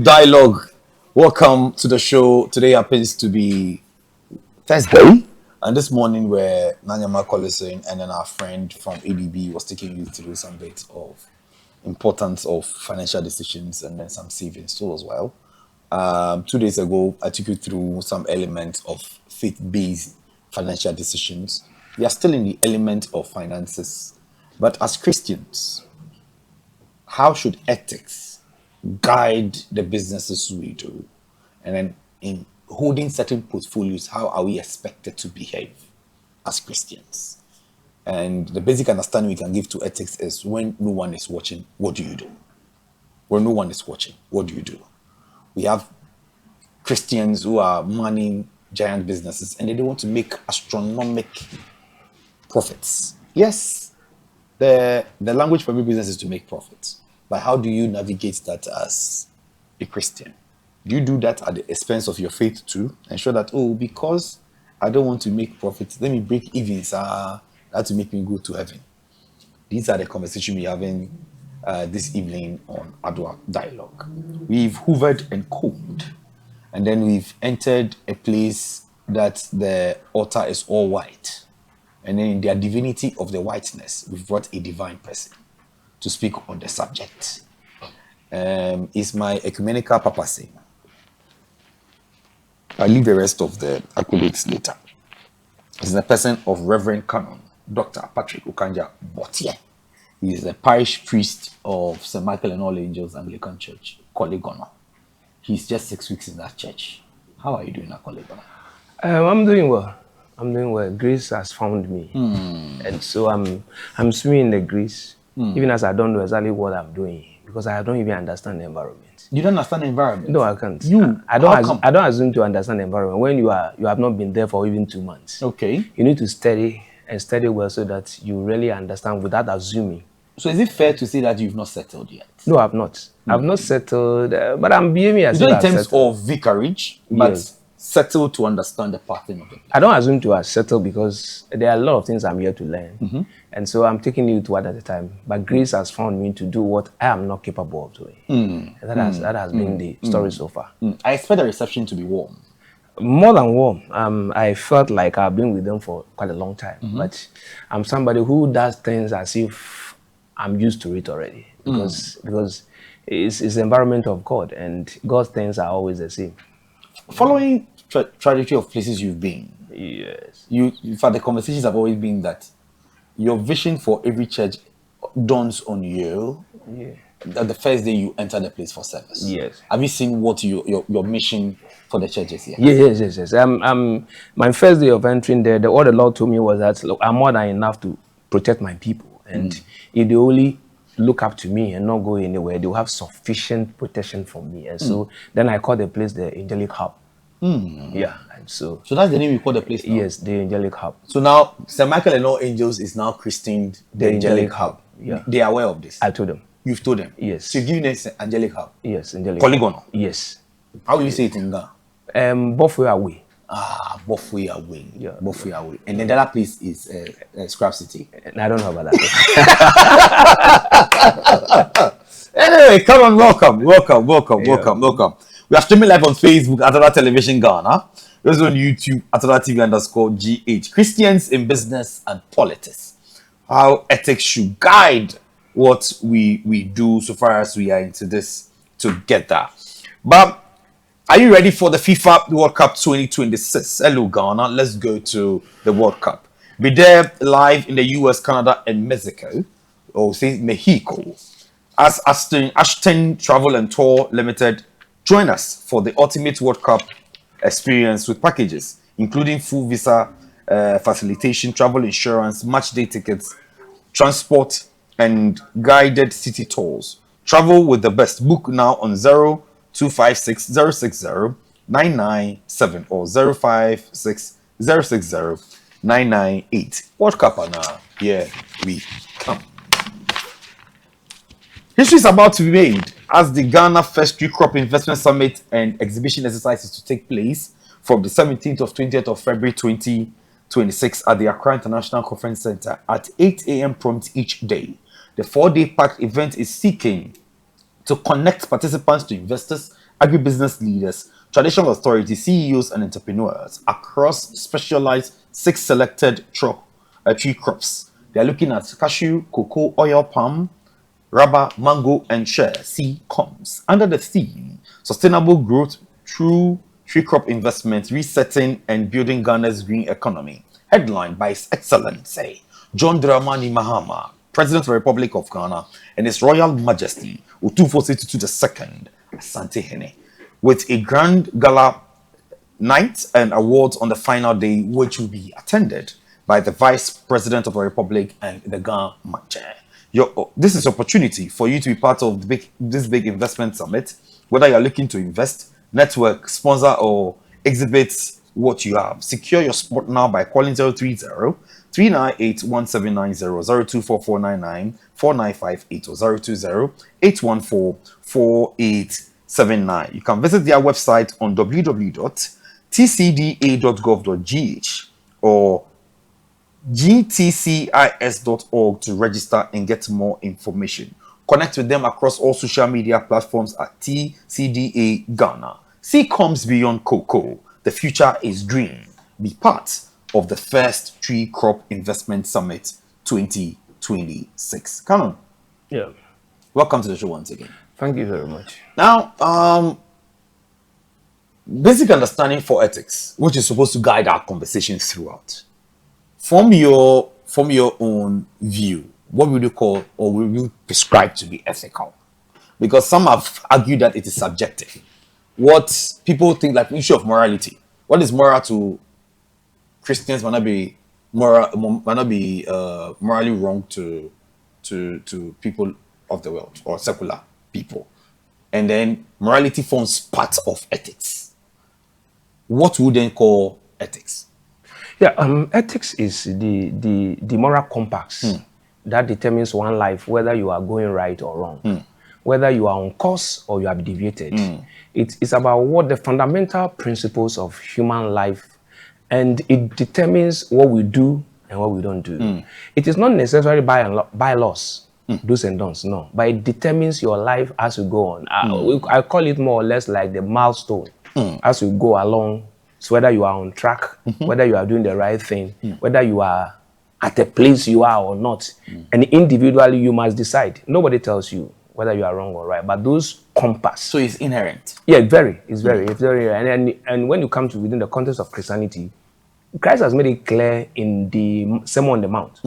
Dialogue. Welcome to the show. Today happens to be Thursday, and this morning we're Nanyama Collison and then our friend from ABB was taking you through some bits of importance of financial decisions and then some savings too as well. 2 days ago, I took you through some elements of faith-based financial decisions. We are still in the element of finances, but as Christians, how should ethics guide the businesses we do? And then in holding certain portfolios, how are we expected to behave as Christians? And the basic understanding we can give to ethics is when no one is watching, what do you do? When no one is watching, what do you do? We have Christians who are manning giant businesses and they don't want to make astronomical profits. Yes, the language for every business is to make profits. But how do you navigate that as a Christian? Do you do that at the expense of your faith too? Ensure that, because I don't want to make profits, let me break even, that to make me go to heaven. These are the conversations we're having this evening on Adoa Dialogue. We've hoovered and combed, and then we've entered a place that the altar is all white. And then in the divinity of the whiteness, we've brought a divine person to speak on the subject. Is my ecumenical papa saying? I'll leave the rest of the accolades later. It's the person of Rev'D Canon, Dr. Patrick Okaijah-Bortier. He is the parish priest of St. Michael and All Angels Anglican Church, KORLE-GONNO. He's just 6 weeks in that church. How are you doing at KORLE-GONNO? I'm doing well. Grace has found me. And so I'm swimming in the grace, even as I don't know exactly what I'm doing, because I don't even understand the environment. You don't understand the environment? No, I can't. I don't assume to understand the environment when you have not been there for even 2 months. Okay. You need to study well so that you really understand without assuming. So is it fair to say that you've not settled yet? No, I've not. I've not settled, but I'm behaving as if in terms of vicarage, but yes. Settled to understand the pattern of it. I don't assume to have settled because there are a lot of things I'm here to learn. And so I'm taking it one at a time. But grace has found me to do what I am not capable of doing. And that has been the story so far. I expect the reception to be warm. More than warm. I felt like I've been with them for quite a long time. But I'm somebody who does things as if I'm used to it already. Because it's the environment of God. And God's things are always the same. Following trajectory of places you've been, yes, in fact, the conversations have always been that your vision for every church dawns on you that the first day you enter the place for service. Yes. Have you seen what your mission for the church is here? Yes. My first day of entering there, what the Lord told me was that, look, I'm more than enough to protect my people, and if they only look up to me and not go anywhere, they'll have sufficient protection from me. And so then I call the place the Angelic Hub. Yeah, and so that's the name you call the place now? Yes, the Angelic Hub. So now St. Michael and All Angels is now christened the Angelic Hub. Yeah, they are aware of this. I told them. You've told them? Yes. So you've given it Angelic Hub? Yes, Angelic KORLE-GONNO? Yes. How will you say it in Ghana? Both way away. Both way away. Yeah. Both way away. And then the other place is Scrap City. I don't know about that. Anyway, come on, welcome. We are streaming live on Facebook, Adoa Television Ghana. Those on YouTube, Adoa TV_GH. Christians in business and politics. How ethics should guide what we do so far as we are into this together. But are you ready for the FIFA World Cup 2026? Hello, Ghana. Let's go to the World Cup. Be there live in the US, Canada, and Mexico. Or say Mexico. As Ashton Travel and Tour Limited join us for the ultimate World Cup experience with packages, including full visa facilitation, travel insurance, match day tickets, transport, and guided city tours. Travel with the best. Book now on 0256 060 997 or 056 060 998. World Cup now. Here we come. History is about to be made as the Ghana First Tree Crop Investment Summit and Exhibition exercise is to take place from the 17th of 20th of February 2026 at the Accra International Conference Center at 8 a.m. prompt each day. The 4-day packed event is seeking to connect participants to investors, agribusiness leaders, traditional authorities, CEOs, and entrepreneurs across specialized 6 selected tree crops. They are looking at cashew, cocoa, oil, palm, rubber, mango, and shea (CCOMS) under the theme Sustainable Growth Through Tree Crop Investment, Resetting and Building Ghana's Green Economy. Headlined by His Excellency John Dramani Mahama, President of the Republic of Ghana, and His Royal Majesty Utufo Setutu II Asante Hene, with a grand gala night and awards on the final day, which will be attended by the Vice President of the Republic and the Ghana Chair. This is opportunity for you to be part of this big investment summit, whether you're looking to invest, network, sponsor, or exhibit what you have. Secure your spot now by calling 030-398-1790, 02449949580, or 020-814-4879. You can visit their website on www.tcda.gov.gh or gtcis.org to register and get more information. Connect with them across all social media platforms at TCDA Ghana. See comes beyond cocoa. The future is green. Be part of the first Tree Crop Investment Summit 2026. Canon. Yeah. Welcome to the show once again. Thank you very much. Now, basic understanding for ethics, which is supposed to guide our conversations throughout. From your own view, what would you call or will you prescribe to be ethical? Because some have argued that it is subjective. What people think, like the issue of morality. What is moral to Christians might not be morally wrong to people of the world or secular people. And then morality forms part of ethics. What would then call ethics? Yeah, ethics is the moral compass that determines one life, whether you are going right or wrong, whether you are on course or you have deviated. It's about what the fundamental principles of human life, and it determines what we do and what we don't do. It is not necessarily by laws, do's and don'ts, no, but it determines your life as you go on. I call it more or less like the milestone as you go along. So whether you are on track, whether you are doing the right thing, whether you are at the place you are or not, and individually you must decide. Nobody tells you whether you are wrong or right, but those compass. So it's inherent. Yeah, it's very, and when you come to within the context of Christianity, Christ has made it clear in the Sermon on the Mount,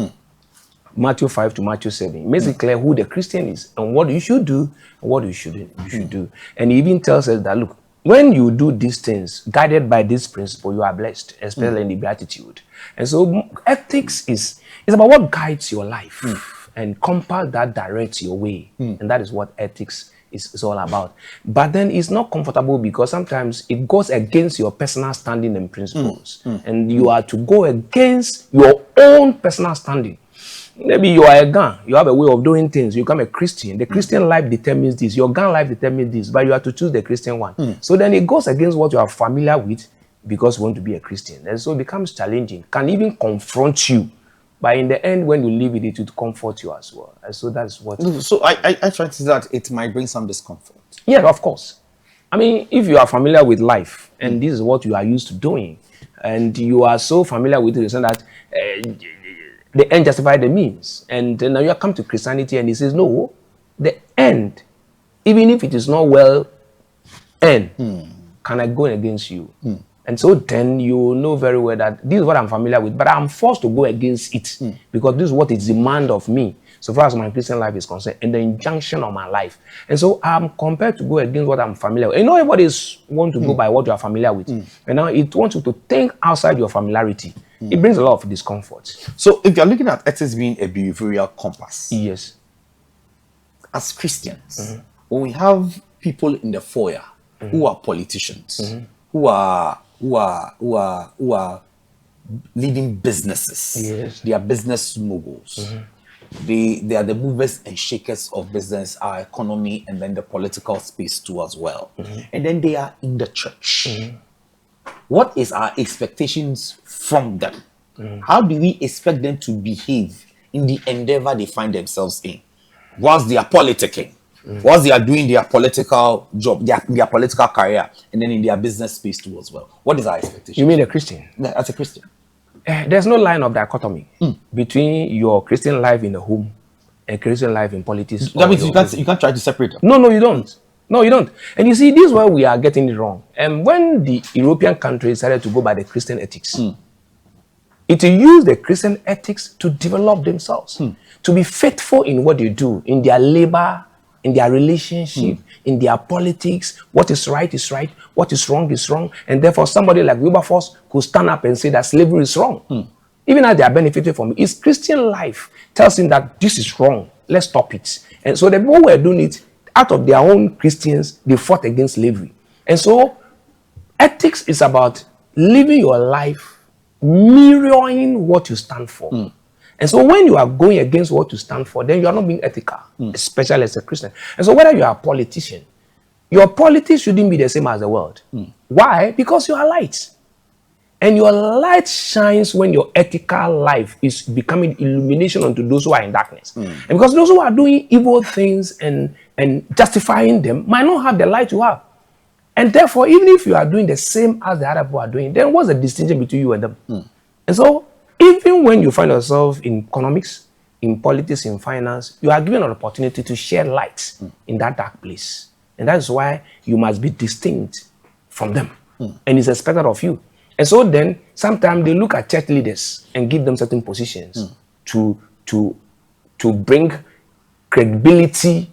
Matthew 5 to Matthew 7. It makes it clear who the Christian is and what you should do and what you shouldn't. You should do, and he even tells us that look, when you do these things, guided by this principle, you are blessed, especially in the Beatitude. And so ethics is about what guides your life and compass that directs your way. And that is what ethics is all about. But then it's not comfortable because sometimes it goes against your personal standing and principles. And you are to go against your own personal standing. Maybe you are a Gan, you have a way of doing things, you become a Christian. The Christian life determines this, your Gan life determines this, but you have to choose the Christian one. So then it goes against what you are familiar with because you want to be a Christian. And so it becomes challenging, can even confront you. But in the end, when you live with it, it will comfort you as well. And so that's what... So I try to say that it might bring some discomfort. Yeah, of course. I mean, if you are familiar with life, and this is what you are used to doing, and you are so familiar with it, so that... the end justify the means. And now you come to Christianity and he says, no, the end, even if it is not well end, can I go against you? And so then you know very well that this is what I'm familiar with, but I'm forced to go against it because this is what is demand of me. So far as my Christian life is concerned, and the injunction of my life. And so I'm compelled to go against what I'm familiar with. You know, everybody want to go by what you are familiar with. And now it wants you to think outside your familiarity. It brings a lot of discomfort. So if you're looking at ethics being a behavioral compass, yes, as Christians, when we have people in the foyer who are politicians, who are leading businesses, yes, they are business moguls. They are the movers and shakers of business, our economy, and then the political space too as well. And then they are in the church. What is our expectations from them? How do we expect them to behave in the endeavor they find themselves in whilst they are politicking? Whilst they are doing their political job, their political career, and then in their business space too as well. What is our expectation? You mean a Christian? As a Christian? There's no line of dichotomy between your Christian life in the home and Christian life in politics. That means you can't try to separate them. No, you don't. No, you don't. And you see, this is where we are getting it wrong. And when the European countries started to go by the Christian ethics, it used the Christian ethics to develop themselves, to be faithful in what they do, in their labor, in their relationship, in their politics. What is right is right, what is wrong, and therefore somebody like Wilberforce could stand up and say that slavery is wrong, even as they are benefiting from it. His Christian life tells him that this is wrong, let's stop it. And so the people who were doing it, out of their own Christians, they fought against slavery. And so ethics is about living your life mirroring what you stand for. And so when you are going against what you stand for, then you are not being ethical, especially as a Christian. And so whether you are a politician, your politics shouldn't be the same as the world. Why? Because you are light. And your light shines when your ethical life is becoming illumination unto those who are in darkness. And because those who are doing evil things and justifying them might not have the light you have. And therefore, even if you are doing the same as the other people are doing, then what's the distinction between you and them? And so, even when you find yourself in economics, in politics, in finance, you are given an opportunity to share light in that dark place. And that is why you must be distinct from them. And it's expected of you. And so then, sometimes they look at church leaders and give them certain positions to bring credibility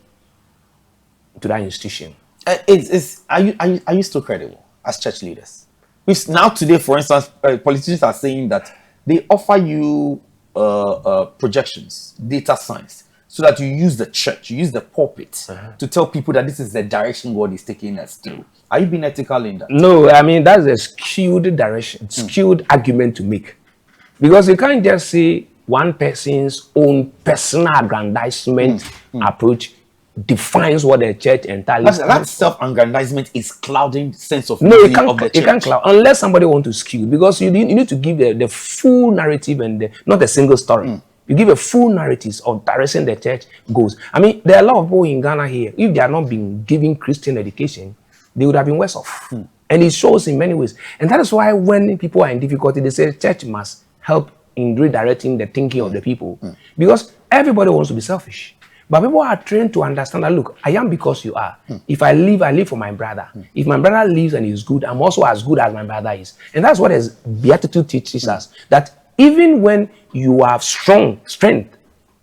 to that institution. Are you still credible as church leaders? Now today, for instance, politicians are saying that they offer you projections, data science, so that you use the church, you use the pulpit to tell people that this is the direction God is taking us through. Are you being ethical in that? No, I mean, that's a skewed direction, skewed argument to make. Because you can't just say one person's own personal aggrandizement approach defines what the church entirely stands that self-aggrandizement is clouding sense of no, of the church. It can't cloud unless somebody wants to skew, because you need to give the full narrative and not a single story. You give a full narrative of direction the church goes. I mean, there are a lot of people in Ghana here. If they are not being given Christian education, they would have been worse off. And it shows in many ways. And that is why when people are in difficulty, they say church must help in redirecting the thinking of the people. Because everybody wants to be selfish. But people are trained to understand that, look, I am because you are. If I live for my brother. If my brother lives and is good, I'm also as good as my brother is. And that's what his beatitude teaches us. That even when you have strength,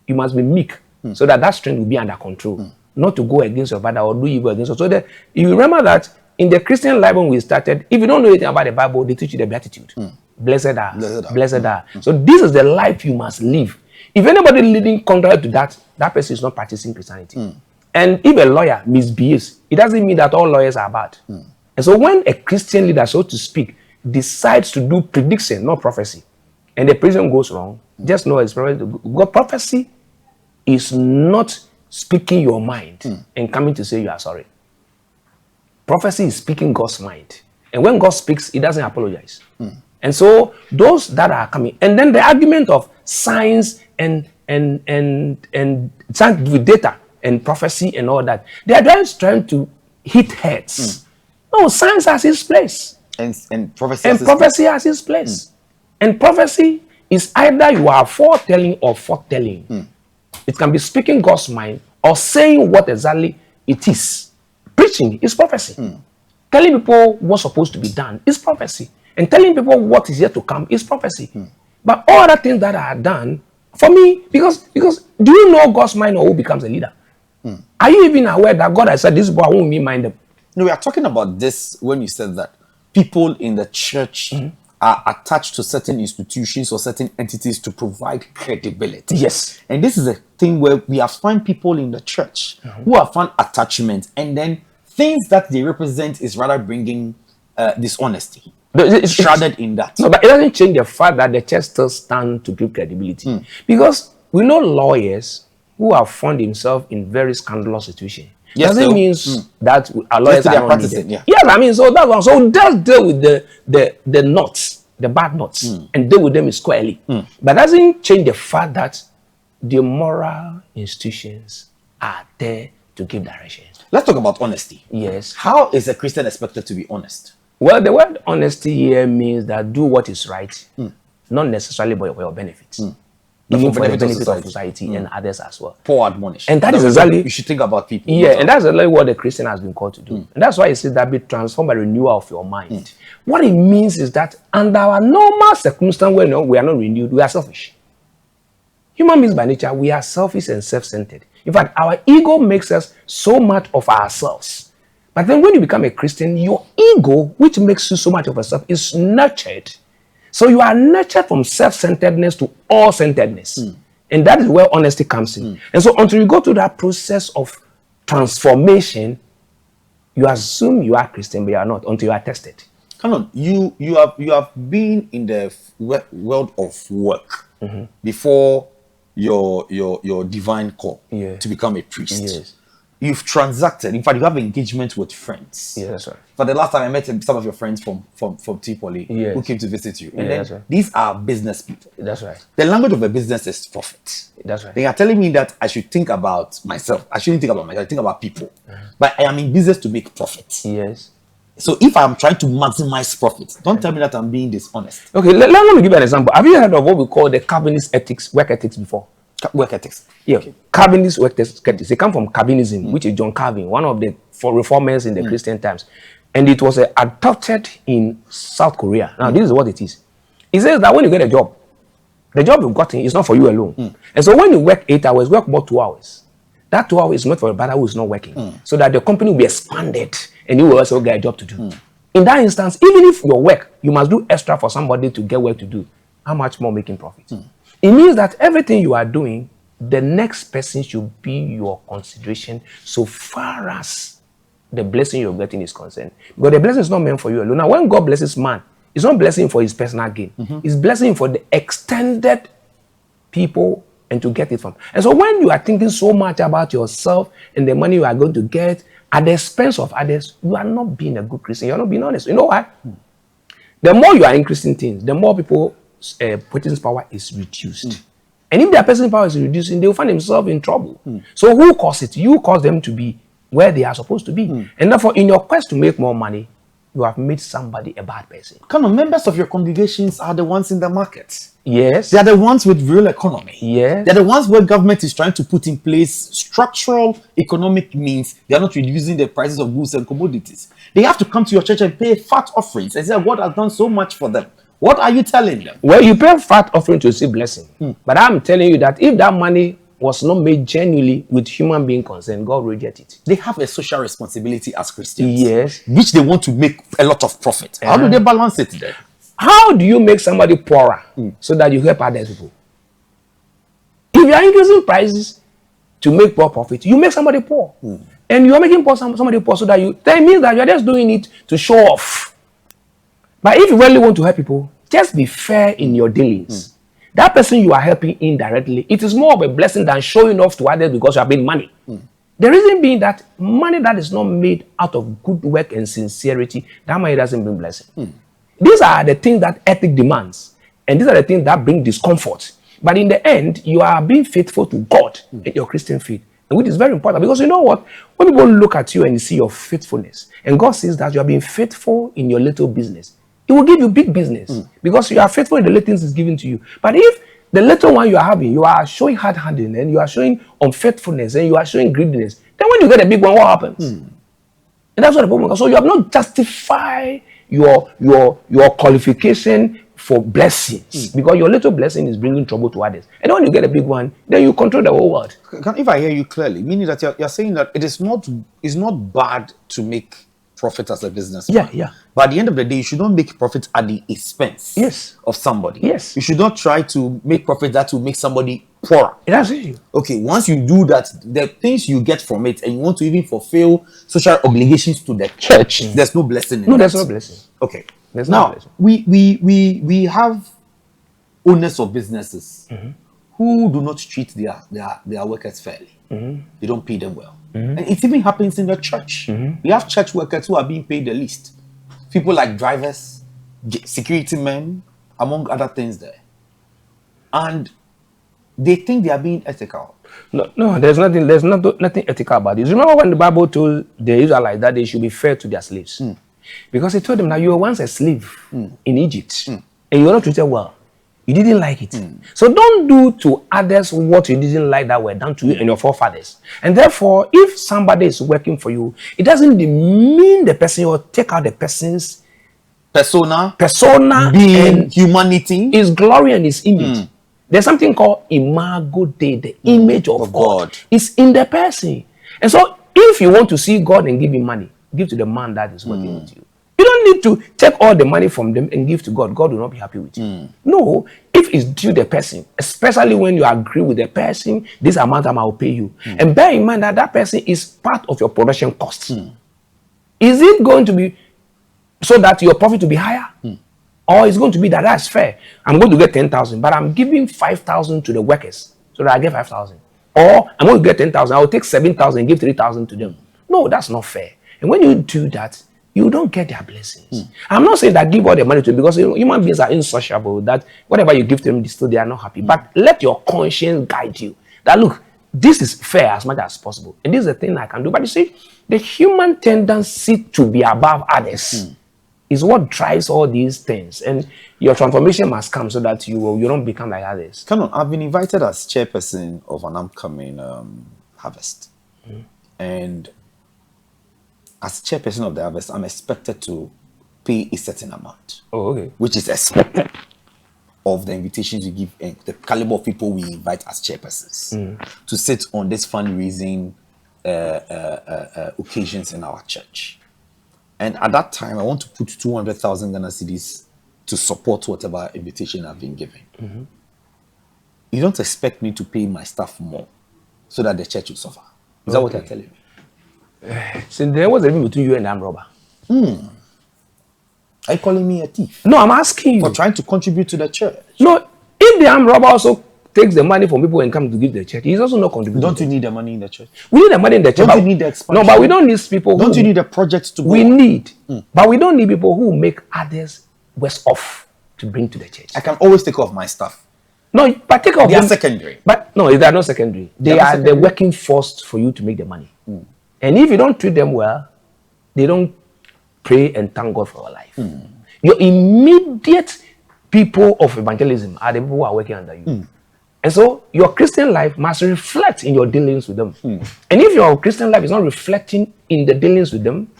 you must be meek. So that strength will be under control. Not to go against your brother or do evil against you. So that you remember that in the Christian life when we started, if you don't know anything about the Bible, they teach you the beatitude. Blessed are. So this is the life you must live. If anybody living contrary to that person is not practicing Christianity. And if a lawyer misbehaves, it doesn't mean that all lawyers are bad. And so when a Christian leader, so to speak, decides to do prediction, not prophecy, and the prediction goes wrong, just know it's prophecy. God, prophecy is not speaking your mind and coming to say you are sorry. Prophecy is speaking God's mind. And when God speaks, he doesn't apologize. And so those that are coming, and then the argument of science and science with data and prophecy and all that, they are just trying to hit heads. No, science has its place. And prophecy has its place. And prophecy is either you are foretelling or foretelling. It can be speaking God's mind or saying what exactly it is. Preaching is prophecy. Telling people what's supposed to be done is prophecy. And telling people what is yet to come is prophecy. But all other things that are done, for me, because do you know God's mind or who becomes a leader? Are you even aware that God has said, this boy won't me mind them? No, we are talking about this when you said that people in the church are attached to certain institutions or certain entities to provide credibility. Yes. And this is a thing where we have found people in the church who have found attachment, and then things that they represent is rather bringing dishonesty. It's shrouded in that. No, but it doesn't change the fact that the church still stands to give credibility. Because we know lawyers who have found themselves in very scandalous situations. Yes, doesn't mean that our lawyers are not needed. Yes, I mean, so that's one. So just deal with the knots, the bad knots, and deal with them squarely. But doesn't change the fact that the moral institutions are there to give direction. Let's talk about honesty. Yes. How is a Christian expected to be honest? Well, the word honesty here means that do what is right, not necessarily for your benefits, even for the benefit of society and others as well. Poor admonish. And that is exactly you should think about people. Yeah, and that's exactly what the Christian has been called to do. And that's why it says that be transformed by renewal of your mind. What it means is that under our normal circumstance, when we are not renewed, we are selfish. Human beings by nature, we are selfish and self-centered. In fact, our ego makes us so much of ourselves. But then when you become a Christian, your ego, which makes you so much of yourself, is nurtured. So you are nurtured from self-centeredness to all-centeredness. And that is where honesty comes in. And so until you go through that process of transformation, you assume you are Christian, but you are not until you are tested. Come on, you have been in the world of work before your divine call to become a priest. Yes. You've transacted. In fact, you have engagement with friends. Yes, that's right. For the last time I met some of your friends from Tripoli who came to visit you. And then these are business people. That's right. The language of a business is profit. That's right. They are telling me that I should think about myself. I shouldn't think about myself. I think about people. But I am in business to make profit. Yes. So if I'm trying to maximize profit, don't tell me that I'm being dishonest. Okay, let me give you an example. Have you heard of what we call the Calvinist ethics, work ethics before? Work ethics. Yeah, okay. Calvinist work ethics. They come from Calvinism, which is John Calvin, one of the reformers in the Christian times. And it was adopted in South Korea. Now, this is what it is. It says that when you get a job, the job you've gotten is not for you alone. And so when you work 8 hours, work about 2 hours. That 2 hours is not for a brother who is not working. So that the company will be expanded and you will also get a job to do. In that instance, even if your work, you must do extra for somebody to get work to do, how much more making profit? It means that everything you are doing, the next person should be your consideration so far as the blessing you're getting is concerned. Because the blessing is not meant for you alone. Now, when God blesses man, it's not blessing for his personal gain. It's blessing for the extended people and to get it from. And so when you are thinking so much about yourself and the money you are going to get at the expense of others, you are not being a good Christian. You're not being honest. You know why? The more you are increasing things, the more people purchasing power is reduced. And if their purchasing power is reducing, they will find themselves in trouble. So who caused it? You cause them to be where they are supposed to be. And therefore, in your quest to make more money, you have made somebody a bad person. Kind of members of your congregations are the ones in the market. Yes. They are the ones with real economy. Yes. They're the ones where government is trying to put in place structural economic means. They are not reducing the prices of goods and commodities. They have to come to your church and pay fat offerings and say, God has done so much for them. What are you telling them? Well, you pay fat offering to receive blessing. But I'm telling you that if that money was not made genuinely with human being concern, God will reject it. They have a social responsibility as Christians. Yes. Which they want to make a lot of profit. How do they balance it then? How do you make somebody poorer so that you help other people? If you are increasing prices to make more profit, you make somebody poor. And you are making somebody poor so that that means that you are just doing it to show off. But if you really want to help people, just be fair in your dealings. That person you are helping indirectly, it is more of a blessing than showing off to others because you have made money. The reason being that money that is not made out of good work and sincerity, that money doesn't bring blessing. These are the things that ethic demands. And these are the things that bring discomfort. But in the end, you are being faithful to God in your Christian faith. And which is very important because you know what? When people look at you and see your faithfulness, and God sees that you are being faithful in your little business, it will give you big business because you are faithful in the little things He's given to you. But if the little one you are having, you are showing hard-handedness and you are showing unfaithfulness and you are showing greediness, then when you get a big one, what happens? And that's what the problem is. So you have not justified your qualification for blessings because your little blessing is bringing trouble to others. And when you get a big one, then you control the whole world. If I hear you clearly, meaning that you're saying that it's not bad to make profit as a business. Yeah. But at the end of the day, you should not make profit at the expense of somebody. Yes. You should not try to make profit that will make somebody poorer. That's it. Okay, once you do that, the things you get from it, and you want to even fulfill social obligations to the church, there's no blessing in it. No, there's no blessing. Okay. There's no blessing. We have owners of businesses who do not treat their workers fairly. They don't pay them well. And it even happens in the church. We have church workers who are being paid the least. People like drivers, security men, among other things there. And they think they are being ethical. No, there's nothing ethical about this. Remember when the Bible told the Israelites that they should be fair to their slaves? Because he told them that you were once a slave in Egypt and you were not treated well. You didn't like it. So don't do to others what you didn't like that were done to you and your forefathers. And therefore, if somebody is working for you, it doesn't mean the person or take out the person's persona being humanity, his glory and his image. There's something called imago Dei, the image of God. It's in the person. And so if you want to see God and give him money, give to the man that is working with you. You don't need to take all the money from them and give to God. God will not be happy with you. No, if it's due the person, especially when you agree with the person, this amount I will pay you. And bear in mind that that person is part of your production costs. Is it going to be so that your profit will be higher? Or it's going to be that that's fair. I'm going to get 10,000, but I'm giving 5,000 to the workers so that I get 5,000. Or I'm going to get 10,000, I'll take 7,000 and give 3,000 to them. No, that's not fair. And when you do that, you don't get their blessings. I'm not saying that give all the money to them, because human beings are insociable, that whatever you give to them, still they are not happy. But let your conscience guide you. That look, this is fair as much as possible. And this is the thing I can do. But you see, the human tendency to be above others is what drives all these things. And your transformation must come so that you don't become like others. Come on, I've been invited as chairperson of an upcoming harvest. And as chairperson of the harvest, I'm expected to pay a certain amount. Oh, okay. Which is expected of the invitations we give and the caliber of people we invite as chairpersons to sit on this fundraising occasions in our church. And at that time, I want to put 200,000 Ghana cedis to support whatever invitation I've been given. You don't expect me to pay my staff more so that the church will suffer. Is that what I'm telling you? So there was a difference between you and armed robber. Are you calling me a thief? No, I'm asking you. For trying to contribute to the church? No, if the armed robber also takes the money from people and comes to give the church, he's also not contributing. Don't you need the money in the church? We need the money in the church. Don't you need the expansion? No, but we don't need people. Don't you need the projects to go? We need, but we don't need people who make others worse off to bring to the church. I can always take off my stuff. No, but take off. They are secondary. But no, they are not secondary. They are the working force for you to make the money. And if you don't treat them well, they don't pray and thank God for your life. Your immediate people of evangelism are the people who are working under you. And so your Christian life must reflect in your dealings with them. And if your Christian life is not reflecting in the dealings with them,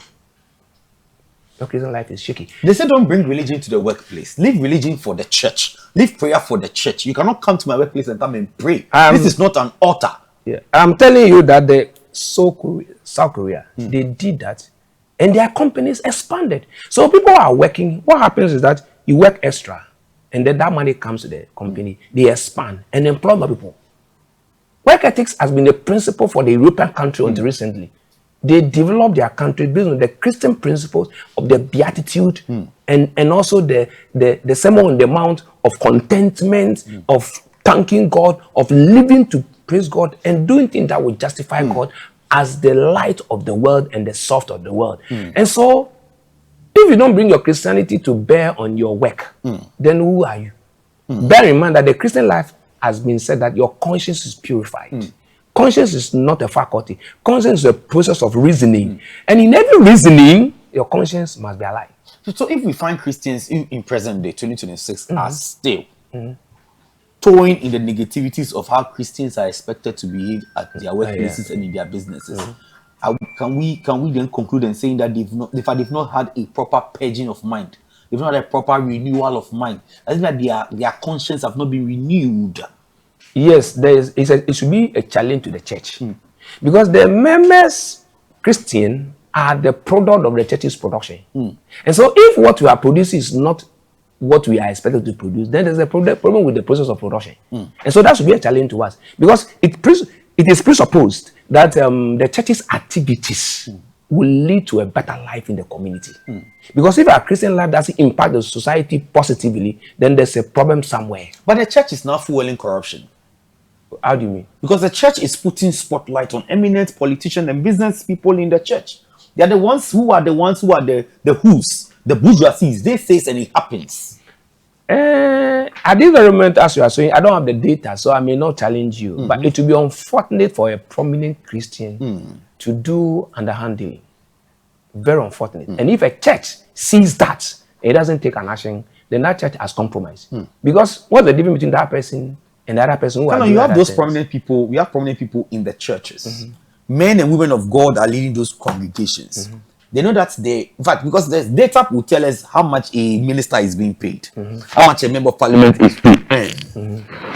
your Christian life is shaky. They say don't bring religion to the workplace. Leave religion for the church. Leave prayer for the church. You cannot come to my workplace and come and pray. This is not an altar. Yeah, I'm telling you that the South Korea, they did that, and their companies expanded. So people are working. What happens is that you work extra, and then that money comes to the company. They expand and employ more people. Work ethics has been a principle for the European country until recently. They developed their country based on the Christian principles of the beatitude and also the Sermon on the Mount of contentment, of thanking God, of living to praise God and doing things that will justify God as the light of the world and the salt of the world. And so, if you don't bring your Christianity to bear on your work, then who are you? Bear in mind that the Christian life has been said that your conscience is purified. Conscience is not a faculty. Conscience is a process of reasoning. And in every reasoning, your conscience must be alive. So if we find Christians in present day, 2026, are still towing in the negativities of how Christians are expected to behave at their workplaces and in their businesses, can we then conclude and saying that they've not had a proper purging of mind, they've not had a proper renewal of mind, I think that their conscience have not been renewed? Yes, it should be a challenge to the church, because the members, Christian, are the product of the church's production. And so if what we are producing is not what we are expected to produce, then there's a problem with the process of production. And so that should be a challenge to us, because it is presupposed that the church's activities will lead to a better life in the community. Because if our Christian life doesn't impact the society positively, then there's a problem somewhere. But the church is now fueling corruption. How do you mean? Because the church is putting spotlight on eminent politicians and business people in the church. They are the ones who are the who's, the bourgeoisies. They say and it happens. At this very moment, as you are saying, I don't have the data, so I may not challenge you. But it will be unfortunate for a prominent Christian to do underhanding. Very unfortunate. And if a church sees that, it doesn't take an action, then that church has compromised. Because what's the difference between that person and the other person who you have those prominent people. We have prominent people in the churches. Men and women of God are leading those congregations. They know that in fact, because the data will tell us how much a minister is being paid, how much a member of parliament is paid.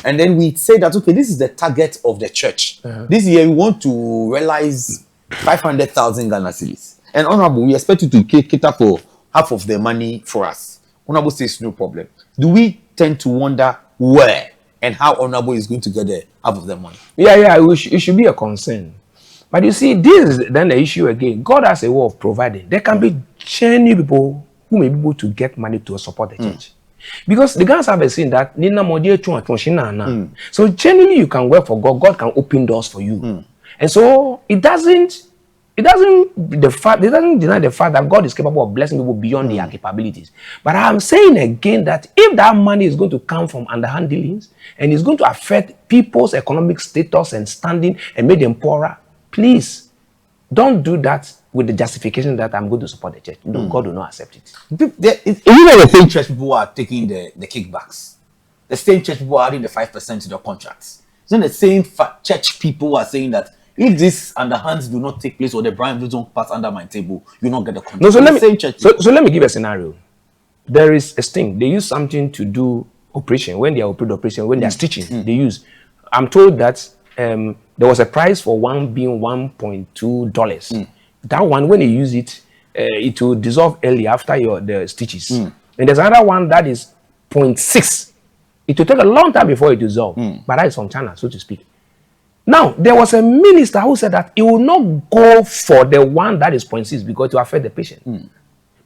And then we say that, okay, this is the target of the church. This year we want to realize 500,000 Ghana cedis. And Honorable, we expect you to cater for half of the money for us. Honorable says no problem. Do we tend to wonder where and how Honorable is going to get the half of the money? Yeah, it should be a concern. But you see, this is then the issue again. God has a way of providing. There can be genuine people who may be able to get money to support the church. Because the guys have seen that. So genuinely you can work for God. God can open doors for you. And so it doesn't deny the fact that God is capable of blessing people beyond their capabilities. But I'm saying again that if that money is going to come from underhand dealings and it's going to affect people's economic status and standing and make them poorer, please don't do that with the justification that I'm going to support the church. No, God will not accept it. Even the same church people are taking the kickbacks. The same church people are adding the 5% to their contracts. Then the same church people are saying that if these underhands do not take place or the bribes don't pass under my table, you not get the contract. No, so let me give a scenario. There is a sting. They use something to do operation. When they are operation, when they are stitching, they use. I'm told that there was a price for one being $1.2. That one, when you use it, it will dissolve early after the stitches. And there's another one that is 0.6. It will take a long time before it dissolves. But that is from China, so to speak. Now, there was a minister who said that he will not go for the one that is 0.6 because it will affect the patient.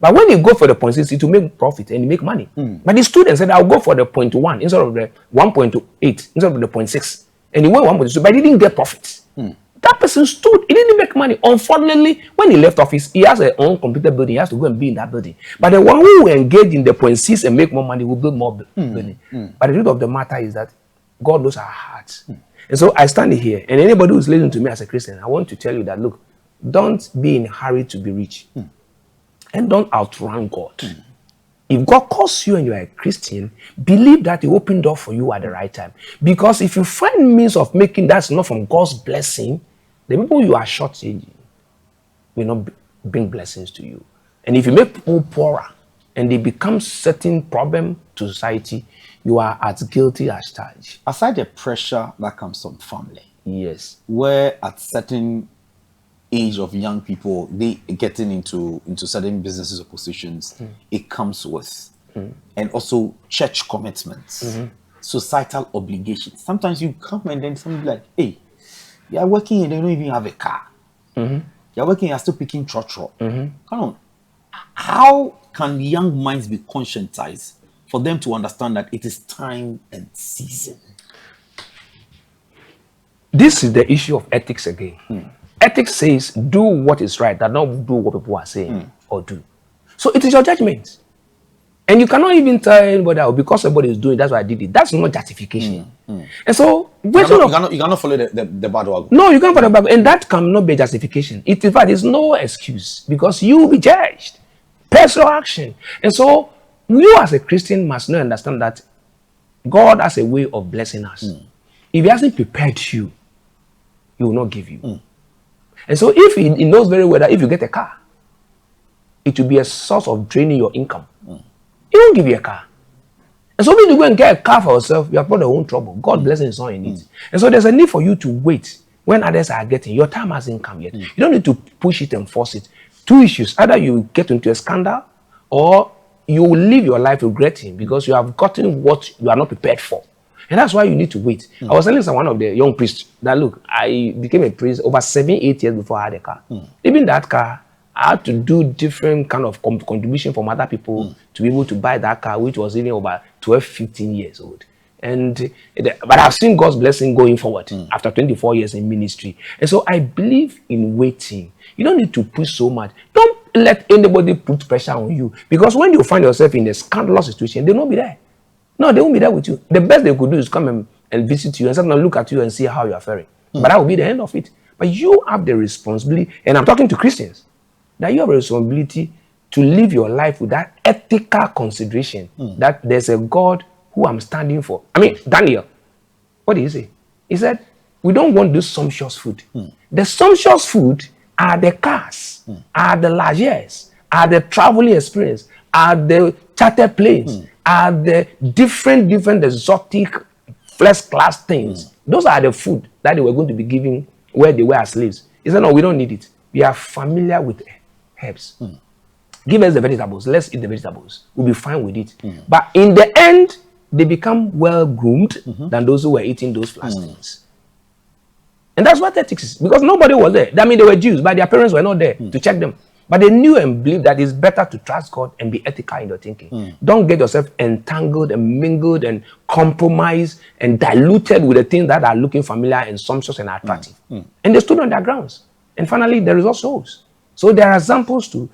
But when you go for the 0.6, it will make profit and you make money. But the student said, I'll go for the 0.1 instead of the 1.8, instead of the 0.6. And he went 1.2, but he didn't get profit. That person stood, he didn't make money. Unfortunately, when he left office, he has a own computer building, he has to go and be in that building. But the one who will engage in the 0.6 and make more money will build more building. But the truth of the matter is that God knows our hearts. And so I stand here, and anybody who's listening to me as a Christian, I want to tell you that, look, don't be in a hurry to be rich. And don't outrun God. If God calls you and you are a Christian, believe that He opened door for you at the right time. Because if you find means of making that's not from God's blessing, the people you are shortchanging will not bring blessings to you. And if you make people poorer and they become certain problem to society, you are as guilty as charged. Aside the pressure that comes from family, yes, where at certain age of young people, they getting into certain businesses or positions, it comes with, and also church commitments, societal obligations. Sometimes you come and then somebody like, hey, you are working and they don't even have a car. You are working, you are still picking trotro. Come on, how can young minds be conscientized for them to understand that it is time and season? This is the issue of ethics again. Ethics says do what is right, that not do what people are saying or do. So it is your judgment. And you cannot even tell anybody, oh, because somebody is doing, that's why I did it. That's not justification. And so you cannot follow the bad wagon. No, you can't follow the bad wagon. And that cannot be justification. It, in fact, is no excuse because you will be judged. Personal action. And so you as a Christian must know and understand that God has a way of blessing us. If He hasn't prepared you, He will not give you. And so if he knows very well that if you get a car, it will be a source of draining your income. He won't give you a car. And so when you go and get a car for yourself, you have brought your own trouble. God blessing is not in it. And so there's a need for you to wait when others are getting. Your time hasn't come yet. You don't need to push it and force it. Two issues. Either you get into a scandal or you will live your life regretting because you have gotten what you are not prepared for. And that's why you need to wait. I was telling one of the young priests that, look, I became a priest over 7-8 years before I had a car. Even that car, I had to do different kind of contribution from other people to be able to buy that car, which was even over 12-15 years old. But I've seen God's blessing going forward after 24 years in ministry. And so I believe in waiting. You don't need to push so much. Don't let anybody put pressure on you. Because when you find yourself in a scandalous situation, they'll not be there. No, they won't be there with you. The best they could do is come and visit you and sometimes look at you and see how you are faring. But that will be the end of it. But you have the responsibility, and I'm talking to Christians, that you have a responsibility to live your life with that ethical consideration that there's a God who I'm standing for. I mean, Daniel, what did he say? He said, we don't want this sumptuous food. The sumptuous food are the cars, are the largesse, are the traveling experience, are the chartered planes, are the different exotic first class things. Those are the food that they were going to be giving where they were as slaves. He said, no, we don't need it. We are familiar with herbs. Give us the vegetables. Let's eat the vegetables. We'll be fine with it. But in the end, they become well groomed than those who were eating those flesh things. And that's what ethics is. Because nobody was there. I mean, they were Jews, but their parents were not there to check them. But they knew and believed that it's better to trust God and be ethical in your thinking. Don't get yourself entangled and mingled and compromised and diluted with the things that are looking familiar and sumptuous and attractive. And they stood on their grounds. And finally, the result shows. So there are examples to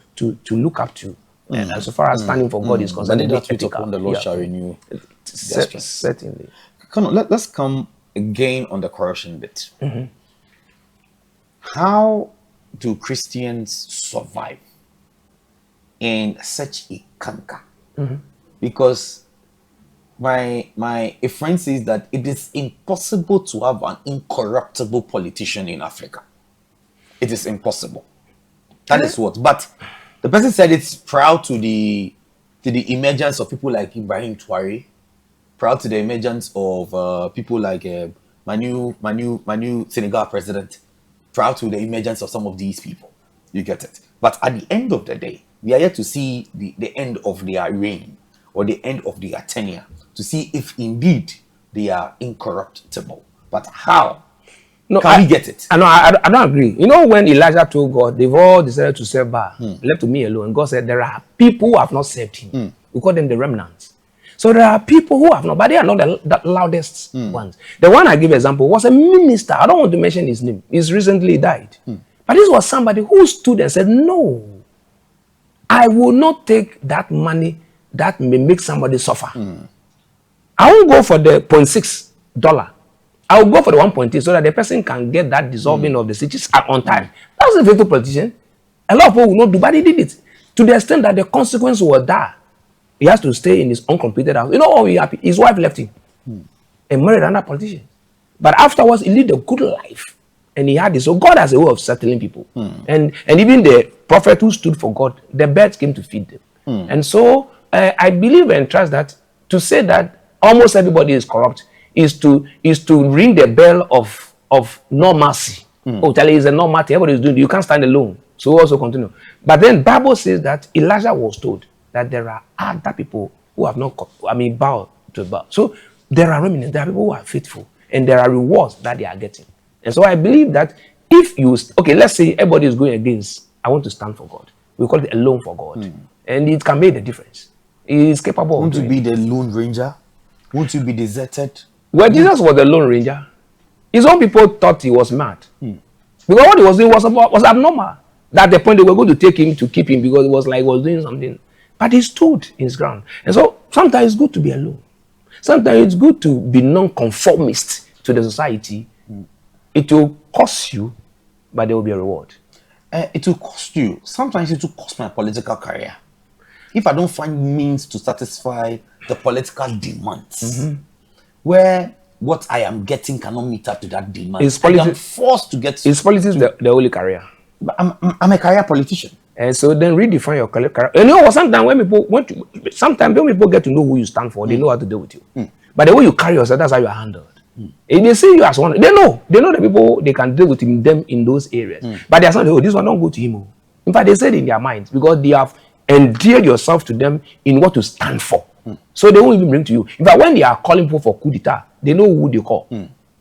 look up to. And as far as standing for God is concerned, and that's ethical. The Lord shall renew. Certainly. Let's come again on the corruption bit. How do Christians survive in such a canker? Because a friend says that it is impossible to have an incorruptible politician in Africa. It is impossible. That is what. But the person said it's proud to the emergence of people like Ibrahim Traoré, proud to the emergence of people like my new Senegal president, proud to the emergence of some of these people. You get it. But at the end of the day, we are yet to see the end of their reign or the end of their tenure to see if indeed they are incorruptible. But how? No, Can we get it? I don't agree. You know, when Elijah told God, they've all decided to serve Baal, left to me alone. And God said, there are people who have not served him. We call them the remnants. So there are people who have not, but they are not the loudest ones. The one I give example was a minister. I don't want to mention his name. He's recently died. But this was somebody who stood and said, no, I will not take that money that may make somebody suffer. I won't go for the $0.6. I will go for the 1.8 so that the person can get that dissolving of the cities on time. That's a faithful politician. A lot of people will not do, but he did it. To the extent that the consequence was that he has to stay in his uncompleted house. You know what? Happy? His wife left him and married another politician. But afterwards, he lived a good life. And he had this. So God has a way of settling people. And even the prophet who stood for God, the birds came to feed them. And so I believe and trust that to say that almost everybody is corrupt is to ring the bell of no mercy. Oh, tell you it's a no mercy. Everybody is doing it. You can't stand alone. So also continue. But then Bible says that Elijah was told that there are other people who have not, bowed to Baal. So there are remnants, there are people who are faithful, and there are rewards that they are getting. And so I believe that if you, let's say everybody is going against, I want to stand for God. We call it alone for God. And it can make the difference. He is capable Won't of you be the lone ranger? Won't you be deserted? Well, Jesus was the lone ranger. His own people thought he was mad. Because what he was doing was abnormal. At the point they were going to take him to keep him because it was like he was doing something. But he stood in his ground. And so sometimes it's good to be alone. Sometimes it's good to be non-conformist to the society. It will cost you, but there will be a reward. It will cost you. Sometimes it will cost my political career. If I don't find means to satisfy the political demands, where what I am getting cannot meet up to that demand, I am forced to get... Is politics the only career? But I'm a career politician. And so then redefine your career. And you know, sometimes when people get to know who you stand for, they know how to deal with you. But the way you carry yourself, that's how you are handled. If they see you as one, they know the people, they can deal with them in those areas. But there's something, this one don't go to him. In fact, they said in their minds, because they have endeared yourself to them in what to stand for. So they won't even bring to you. In fact, when they are calling people for coup d'etat, they know who they call.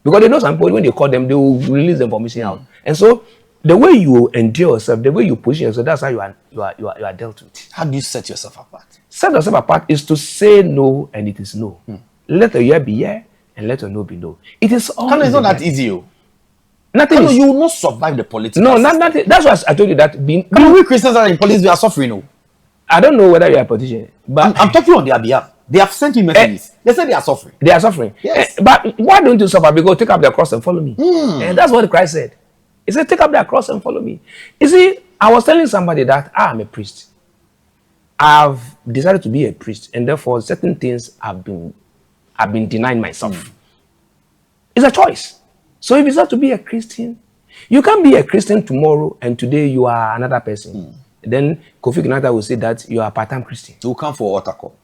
Because they know some people, when they call them, they will release the information out. And so the way you endure yourself, the way you position yourself, that's how you are dealt with. How do you set yourself apart? Set yourself apart is to say no, and it is no. Let the yeah be yeah, and let your no be no. It is all. It's not that easy. Nothing. You will not survive the politics. No, nothing. That's why I told you that. We Christians are in politics. We are suffering. I don't know whether you are a politician, but I'm talking on their behalf. They have sent you messages. They say they are suffering. They are suffering. Yes. But why don't you suffer? Because take up their cross and follow me. And that's what Christ said. He said, take up their cross and follow me. You see, I was telling somebody that I'm a priest. I've decided to be a priest, and therefore certain things I've been denying myself. It's a choice. So if it's not to be a Christian, you can't be a Christian tomorrow and today you are another person. Then Kofi Kinata will say that you are a part-time Christian. You come for altar call.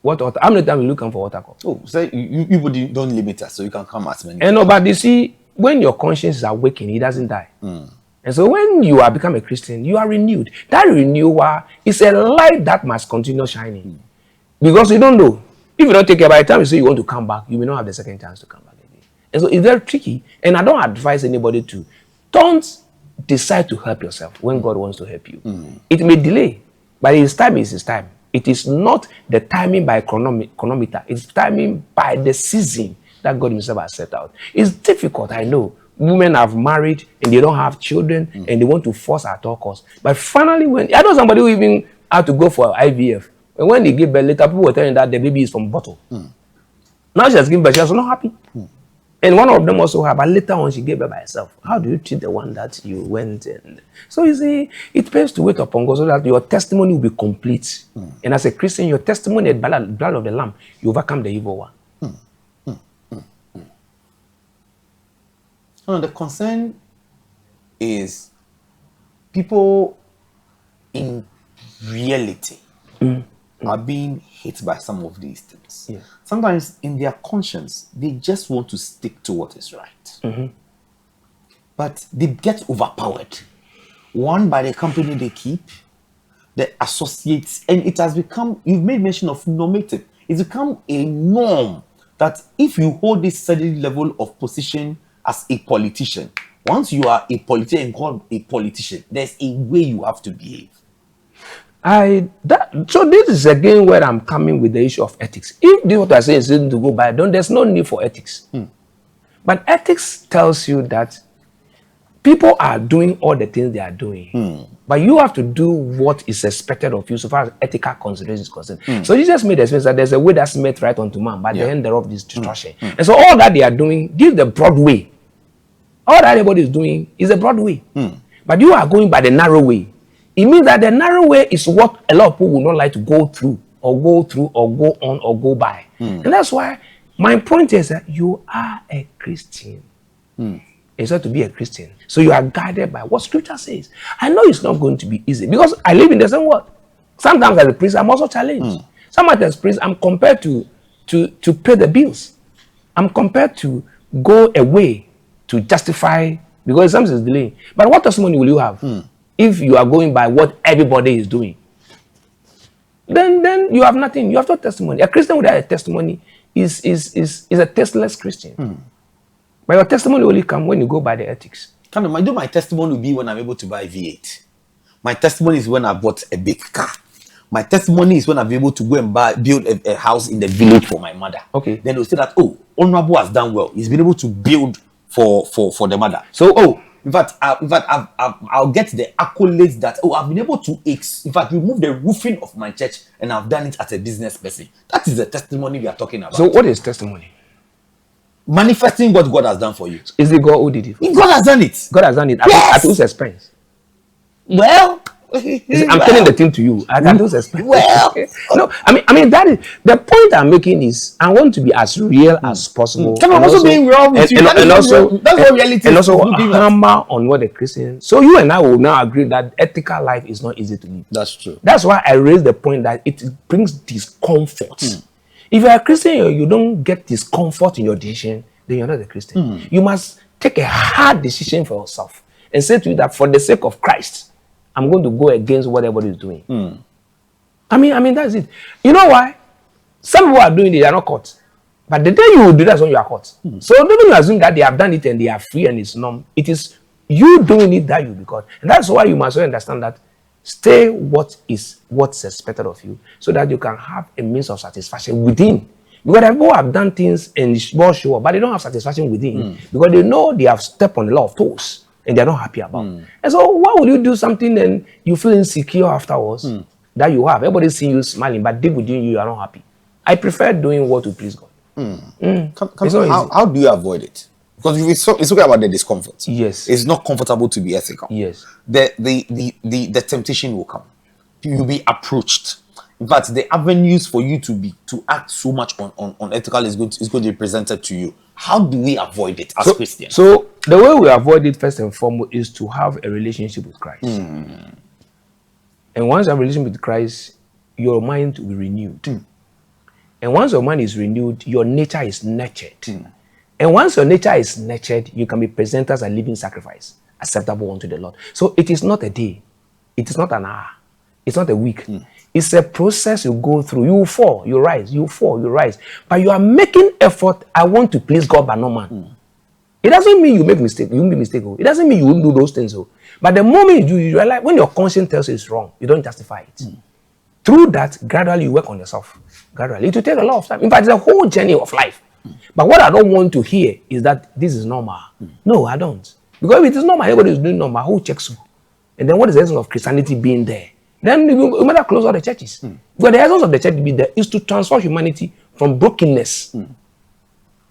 What altar? How many times will you come for altar call? Oh, so you people don't limit us, so you can come as many. And no, but you see, when your conscience is awakened, it doesn't die. And so when you are become a Christian, you are renewed. That renewal is a light that must continue shining. Because you don't know. If you don't take care, by the time you say you want to come back, you may not have the second chance to come back again. And so it's very tricky. And I don't advise anybody to. Don't decide to help yourself when God wants to help you. It may delay, but his time is his time. It is not the timing by chronometer. It's timing by the season that God himself has set out. It's difficult, I know. Women have married and they don't have children and they want to force at all costs. But finally, when I know somebody who even had to go for IVF, and when they give birth later, people were telling that the baby is from bottle. Now she has given birth, she was not happy. And one of them also had, but later on she gave birth by herself. How do you treat the one that you went and so you see, it pays to wait upon God so that your testimony will be complete. And as a Christian, your testimony is the blood of the Lamb. You overcome the evil one. No, the concern is people in reality are being hit by some of these things. Sometimes in their conscience, they just want to stick to what is right. But they get overpowered. One, by the company they keep, the associates, and it has become, you've made mention of normative. It's become a norm that if you hold this certain level of position as a politician, once you are a politician and called a politician, there's a way you have to behave. So this is again where I'm coming with the issue of ethics. If this what I say is to go by, there's no need for ethics. But ethics tells you that people are doing all the things they are doing, but you have to do what is expected of you so far as ethical considerations is concerned. So Jesus made the sense that there's a way that's met right unto man, but the end thereof is destruction. And so all that they are doing, give the broad way. All that everybody is doing is a broad way. But you are going by the narrow way. It means that the narrow way is what a lot of people will not like to go through or go on or go by. And that's why my point is that you are a Christian. It's not to be a Christian. So you are guided by what scripture says. I know it's not going to be easy because I live in the same world. Sometimes as a priest, I'm also challenged. Sometimes as a priest, I'm compared to pay the bills. I'm compared to go away to justify, because sometimes it's delaying. But what testimony will you have if you are going by what everybody is doing? Then you have nothing. You have no testimony. A Christian without a testimony is a tasteless Christian. But your testimony only come when you go by the ethics. My testimony will be when I'm able to buy V8. My testimony is when I bought a big car. My testimony is when I'm able to go and build a house in the village for my mother. Okay. Then they'll say that, oh, Honorable has done well. He's been able to build for the mother. So, in fact, I'll get the accolades that, I've been able to, remove the roofing of my church and I've done it as a business person. That is the testimony we are talking about. So what is testimony? Manifesting what God has done for you. Is it God who did it? God has done it. God has done it. Yes. At whose expense? Well, I'm telling the thing to you. At whose expense? Well, no. I mean that is the point I'm making. Is I want to be as real as possible. Can also being real with you. And also that's what reality is. And also hammer on what the Christian. So you and I will now agree that ethical life is not easy to live. That's true. That's why I raised the point that it brings discomfort. If you're a Christian, you don't get discomfort in your decision, then you're not a Christian. You must take a hard decision for yourself and say to you that for the sake of Christ, I'm going to go against what everybody is doing. I mean, that's it. You know why? Some people are doing it, they are not caught. But the day you will do that's when you are caught. So don't even assume that they have done it and they are free and it's norm. It is you doing it that you will be caught. And that's why you must understand that stay what's expected of you so that you can have a means of satisfaction within. Because people have done things and it's more sure, but they don't have satisfaction within because they know they have stepped on a lot of toes and they're not happy about. And so why would you do something and you feel insecure afterwards that you have? Everybody seeing you smiling, but deep within you, you are not happy. I prefer doing what to please God. It's not easy. How do you avoid it? Because it's okay about the discomfort. Yes. It's not comfortable to be ethical. Yes. The temptation will come. You'll be approached. In fact, the avenues for you to act so much on ethical is going to be presented to you. How do we avoid it as Christians? So the way we avoid it first and foremost is to have a relationship with Christ. And once you have a relationship with Christ, your mind will be renewed. And once your mind is renewed, your nature is nurtured. And once your nature is nurtured, you can be presented as a living sacrifice, acceptable unto the Lord. So it is not a day. It is not an hour. It's not a week. It's a process you go through. You fall, you rise, you fall, you rise. But you are making effort. I want to please God, but no man. It doesn't mean you make mistake. You won't be mistaken. It doesn't mean you won't do those things. But the moment you do, you realize when your conscience tells you it's wrong, you don't justify it. Through that, gradually you work on yourself. Gradually. It will take a lot of time. In fact, it's a whole journey of life. But what I don't want to hear is that this is normal. No, I don't. Because if it is normal, everybody is doing normal. Who checks you? And then what is the essence of Christianity being there? Then you better close all the churches. But the essence of the church being there is to transform humanity from brokenness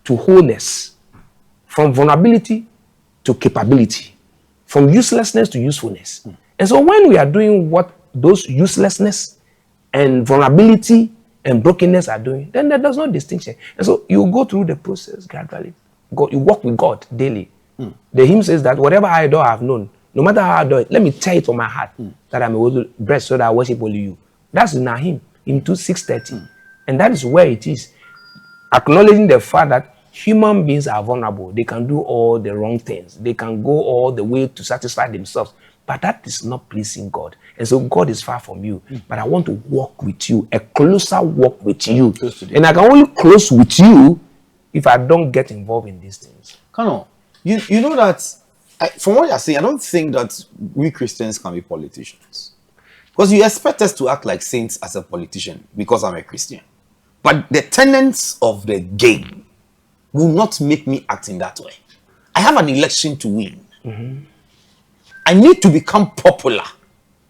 to wholeness, from vulnerability to capability, from uselessness to usefulness. And so when we are doing what those uselessness and vulnerability and brokenness are doing, then there does no distinction. And so you go through the process gradually. You walk with God daily. The hymn says that whatever I do I have known, no matter how I do it, let me tear it from my heart that I'm able to breast so that I worship only you. That's in our hymn, in 2630. And that is where it is. Acknowledging the fact that human beings are vulnerable. They can do all the wrong things. They can go all the way to satisfy themselves. But that is not pleasing God. And so God is far from you. But I want to walk with you, a closer walk with you. And I can only close with you if I don't get involved in these things. Kano, you know that, from what you're saying, I don't think that we Christians can be politicians. Because you expect us to act like saints as a politician because I'm a Christian. But the tenets of the game will not make me act in that way. I have an election to win. I need to become popular.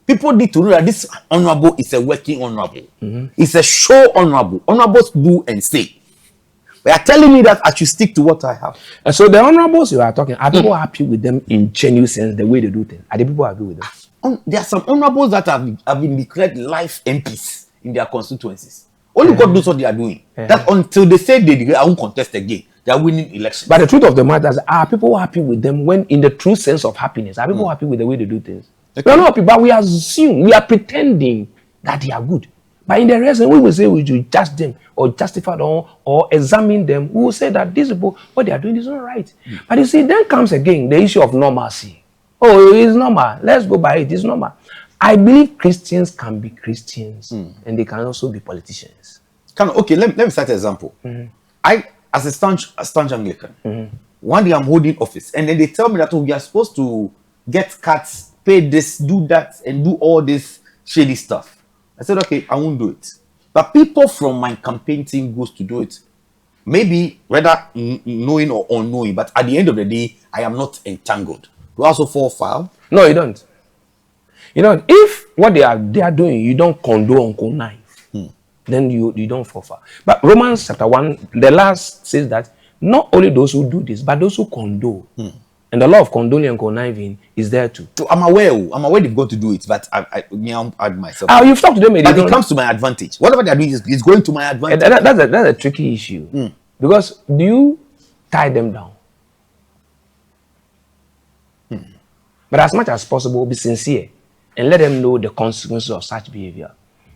People need to know that this honorable is a working honorable. It's a show honorable. Honorables do and say. They are telling me that I should stick to what I have. And so the honorables you are talking, are people happy with them in genuine sense, the way they do things? Are the people happy with them? There are some honorables that have been declared life MPs in their constituencies. Only God knows what they are doing. That until they say they declare, I won't contest again. They are winning elections. But the truth of the matter is, are people happy with them when, in the true sense of happiness, are people happy with the way they do things? We are not happy, but we assume, we are pretending that they are good. But in the reason we will say we should judge them or justify them or examine them, we will say that these people, what they are doing is not right. But you see, then comes again the issue of normalcy. Oh, it's normal. Let's go by it. It's normal. I believe Christians can be Christians and they can also be politicians. Okay, let me start an example. I, as a staunch Anglican, one day I'm holding office and then they tell me that we are supposed to get cuts, pay this, do that, and do all this shady stuff. I said, okay, I won't do it. But people from my campaign team goes to do it. Maybe whether knowing or unknowing, but at the end of the day, I am not entangled. Do I also fall foul? No, you don't. You know, if what they are doing, you don't condone or connive, then you don't fall foul. But Romans chapter 1, the last says that not only those who do this, but those who condone. And the law of condoning and conniving is there too. So I'm aware they've got to do it, but I add myself. You've talked to them, but it comes to my advantage. Whatever they're doing is going to my advantage. That's a tricky issue. Because do you tie them down? But as much as possible, be sincere and let them know the consequences of such behavior.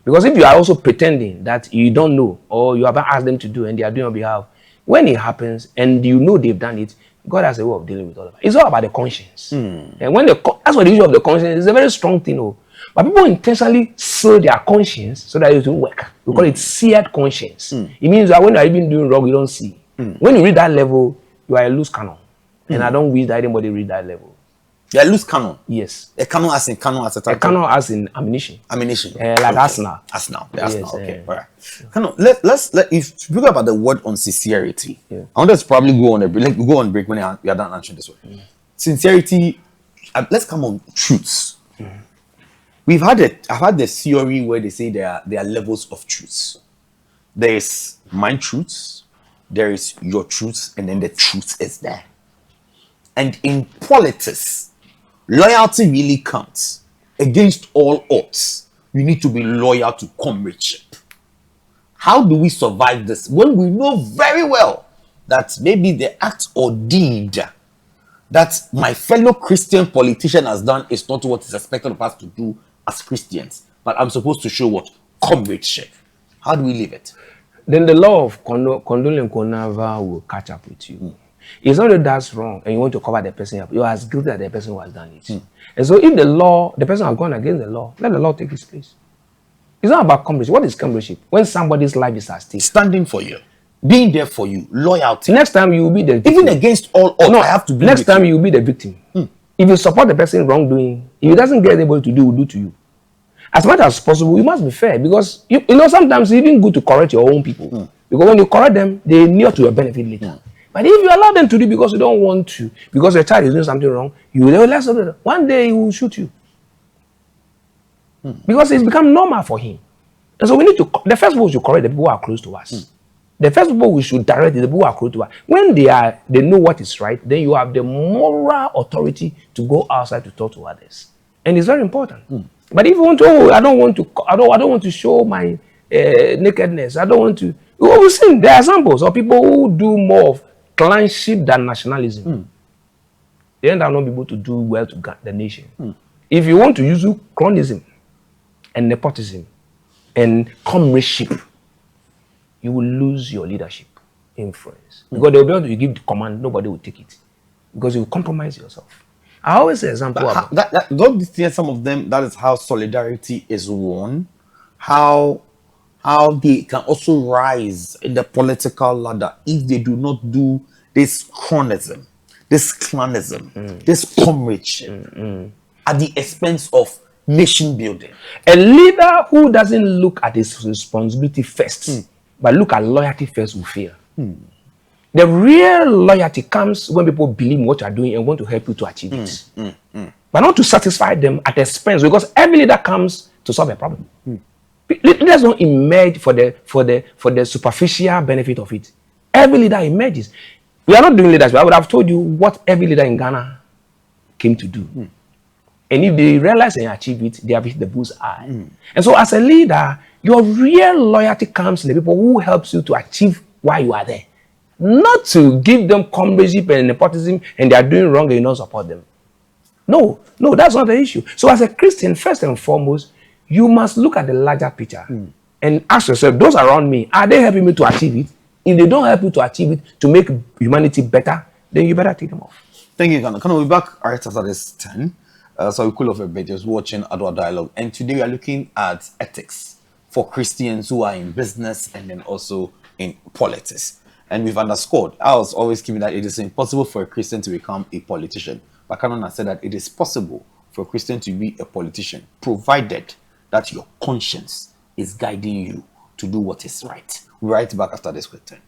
Because if you are also pretending that you don't know or you haven't asked them to do and they are doing on behalf, when it happens and you know they've done it, God has a way of dealing with all of it. It's all about the conscience. And when that's what the issue of the conscience is a very strong thing. But people intentionally seal their conscience so that it will work. We call it seared conscience. It means that when you are even doing wrong, you don't see. When you read that level, you are a loose cannon. And I don't wish that anybody read that level. You are loose cannon? Yes. A cannon as in cannon as a title? A cannon as in ammunition. Ammunition. Like Arsenal. Arsenal. Okay. All right. Cannon, let's if you speak about the word on sincerity. I want us to probably go on a break. Like, go on break when we are done answering this one. Sincerity. Let's come on truths. I've had the theory where they say there are levels of truths. there is my truths, there is your truths, and then the truth is there. And in politics, loyalty really counts. Against all odds, you need to be loyal to comradeship. How do we survive this when we know very well that maybe the act or deed that my fellow Christian politician has done is not what is expected of us to do as Christians, but I'm supposed to show what? Comradeship. How do we live it? Then the law of condole and conava will catch up with you. It's not that that's wrong and you want to cover the person up. You're as guilty as the person who has done it. And so if the person has gone against the law, let the law take its place. It's not about comradeship. What is comradeship? When somebody's life is at stake. Standing for you. Being there for you. Loyalty. Next time you will be the victim. Even against all odds, no, I have to be next time you will be the victim. If you support the person wrongdoing, if he doesn't get anybody to do, will do to you. As much as possible, you must be fair because you know sometimes it's even good to correct your own people. Because when you correct them, they kneel to your benefit later. But if you allow them to do because you don't want to, because your child is doing something wrong, you will one day he will shoot you. Because it's become normal for him. And so we need to, the first people we should correct the people who are close to us. The first people we should direct is the people who are close to us. When they know what is right, then you have the moral authority to go outside to talk to others. And it's very important. But if you want to, I don't want to show my nakedness. I don't want to. We've seen there are examples of people who do more of clanship than nationalism. They end up not be able to do well to guard the nation. If you want to use chronism and nepotism and comradeship, you will lose your leadership influence. Because they'll be able to give the command, nobody will take it. Because you will compromise yourself. I always say example don't you think some of them, that is how solidarity is won? How they can also rise in the political ladder if they do not do this chronism, this clanism, this comradeship at the expense of nation building. A leader who doesn't look at his responsibility first, but look at loyalty first will fail. The real loyalty comes when people believe in what you are doing and want to help you to achieve it. But not to satisfy them at expense, because every leader comes to solve a problem. Leaders don't emerge for the superficial benefit of it. Every leader emerges. We are not doing leadership. I would have told you what every leader in Ghana came to do. And if they realize and achieve it, they have hit the bull's eye. And so as a leader, your real loyalty comes in the people who helps you to achieve why you are there. Not to give them comradeship and nepotism and they are doing wrong and you don't support them. No, that's not the issue. So as a Christian, first and foremost, you must look at the larger picture and ask yourself, those around me, are they helping me to achieve it? If they don't help you to achieve it, to make humanity better, then you better take them off. Thank you, Ghana. Can we be back right after this 10? So we cool off a bit, just watching Adoa Dialogue. And today we are looking at ethics for Christians who are in business and then also in politics. And we've underscored, I was always keeping that it is impossible for a Christian to become a politician. But Canon has said that it is possible for a Christian to be a politician, provided that your conscience is guiding you to do what is right. We'll be right back after this quick turn.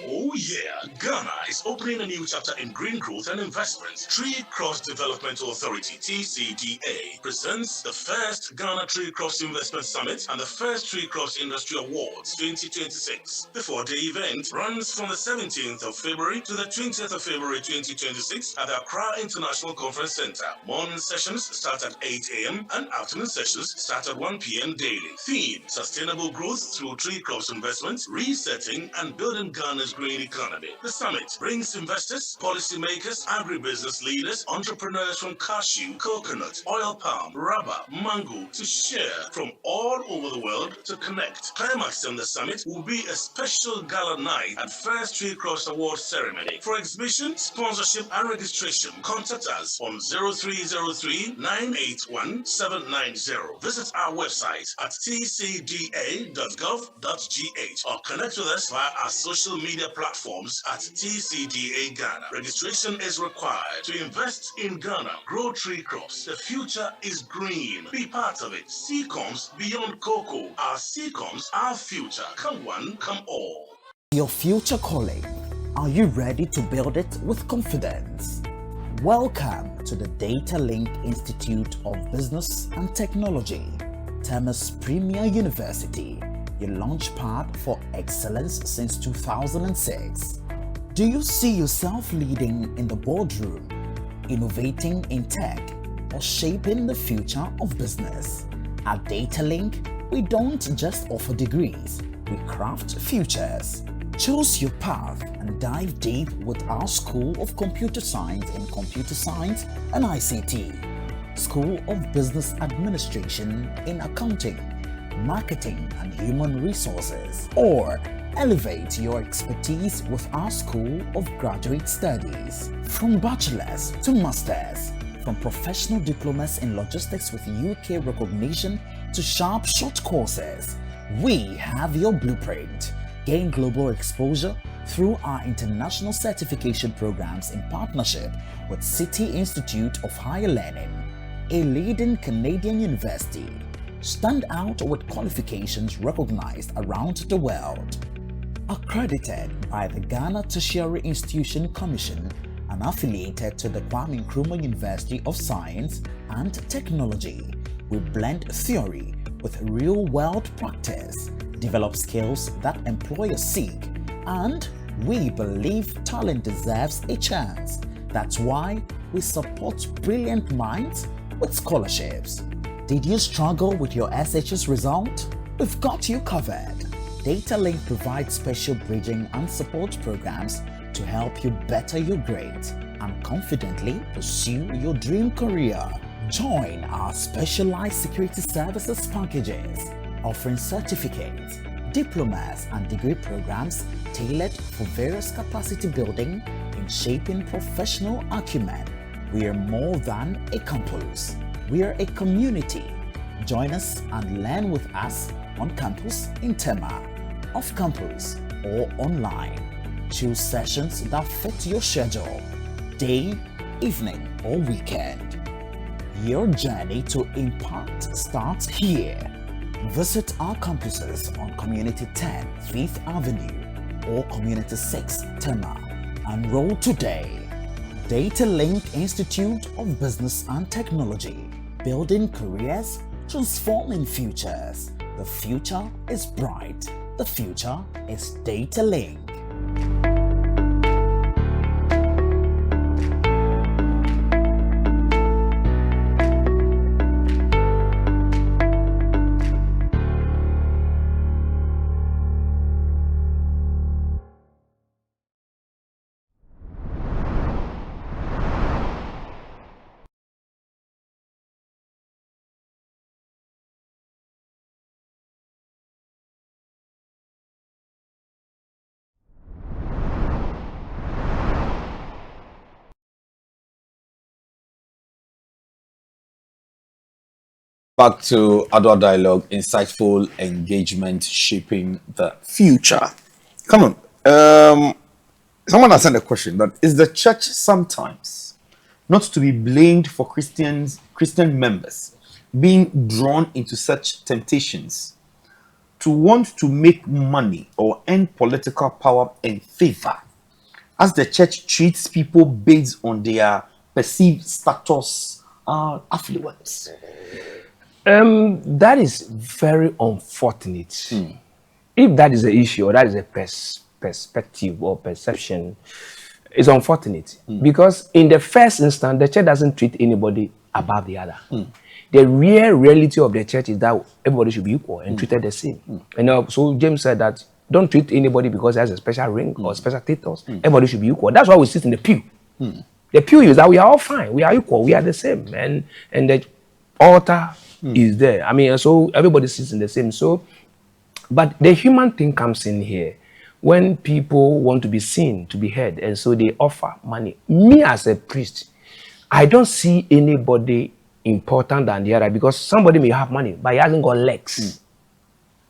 Oh yeah, Ghana is opening a new chapter in green growth and investment. Tree Crops Developmental Authority, TCDA, presents the first Ghana Tree Crops Investment Summit and the first Tree Crops Industry Awards 2026. The four-day event runs from the 17th of February to the 20th of February 2026 at the Accra International Conference Center. Morning sessions start at 8 a.m. and afternoon sessions start at 1 p.m. daily. Theme: Sustainable Growth Through Tree Crops Investments, Resetting and Building Ghana's Green Economy. The summit brings investors, policymakers, agribusiness leaders, entrepreneurs from cashew, coconut, oil palm, rubber, mango to share from all over the world to connect. Climax on the summit will be a special gala night and first Tree Crops Award ceremony. For exhibition, sponsorship and registration, contact us on 0303 981 790. Visit our website at tcda.gov.gh or connect with us via our social media platforms at TCDA Ghana. Registration is required to invest in Ghana. Grow tree crops. The future is green. Be part of it. Seacoms beyond cocoa. Our Seacoms, our future. Come one, come all. Your future calling. Are you ready to build it with confidence? Welcome to the Data Link Institute of Business and Technology, Tema's premier university, your launchpad for excellence since 2006. Do you see yourself leading in the boardroom, innovating in tech, or shaping the future of business? At Data Link, we don't just offer degrees, we craft futures. Choose your path and dive deep with our School of Computer Science in Computer Science and ICT, School of Business Administration in Accounting, Marketing and Human Resources, or elevate your expertise with our School of Graduate Studies. From bachelor's to master's, from professional diplomas in logistics with UK recognition to sharp short courses, we have your blueprint. Gain global exposure through our international certification programs in partnership with City Institute of Higher Learning, a leading Canadian university. Stand out with qualifications recognized around the world. Accredited by the Ghana Tertiary Institution Commission and affiliated to the Kwame Nkrumah University of Science and Technology, we blend theory with real-world practice, develop skills that employers seek, and we believe talent deserves a chance. That's why we support brilliant minds with scholarships. Did you struggle with your SHS result? We've got you covered. DataLink provides special bridging and support programs to help you better your grades and confidently pursue your dream career. Join our specialized security services packages, offering certificates, diplomas, and degree programs tailored for various capacity building in shaping professional acumen. We are more than a campus. We are a community. Join us and learn with us on campus in Tema, off campus, or online. Choose sessions that fit your schedule, day, evening, or weekend. Your journey to impact starts here. Visit our campuses on Community 10, 5th Avenue, or Community 6, Tema. Enroll today. Data Link Institute of Business and Technology. Building careers, transforming futures. The future is bright. The future is Data Link. Back to Adoa Dialogue, insightful engagement shaping the future. Come on. Someone has sent a question that is the church sometimes not to be blamed for Christian members being drawn into such temptations to want to make money or earn political power and favor as the church treats people based on their perceived status, affluence? That is very unfortunate. If that is the issue, or that is a perspective or perception, it's unfortunate. Because in the first instance, the church doesn't treat anybody above the other. The real reality of the church is that everybody should be equal and treated the same. And so James said that don't treat anybody because he has a special ring or special status. Everybody should be equal. That's why we sit in the pew. The pew is that we are all fine. We are equal. We are the same. And the altar is there. I mean, so everybody sits in the same. So, but the human thing comes in here when people want to be seen, to be heard, and so they offer money. Me as a priest, I don't see anybody important than the other, because somebody may have money, but he hasn't got legs.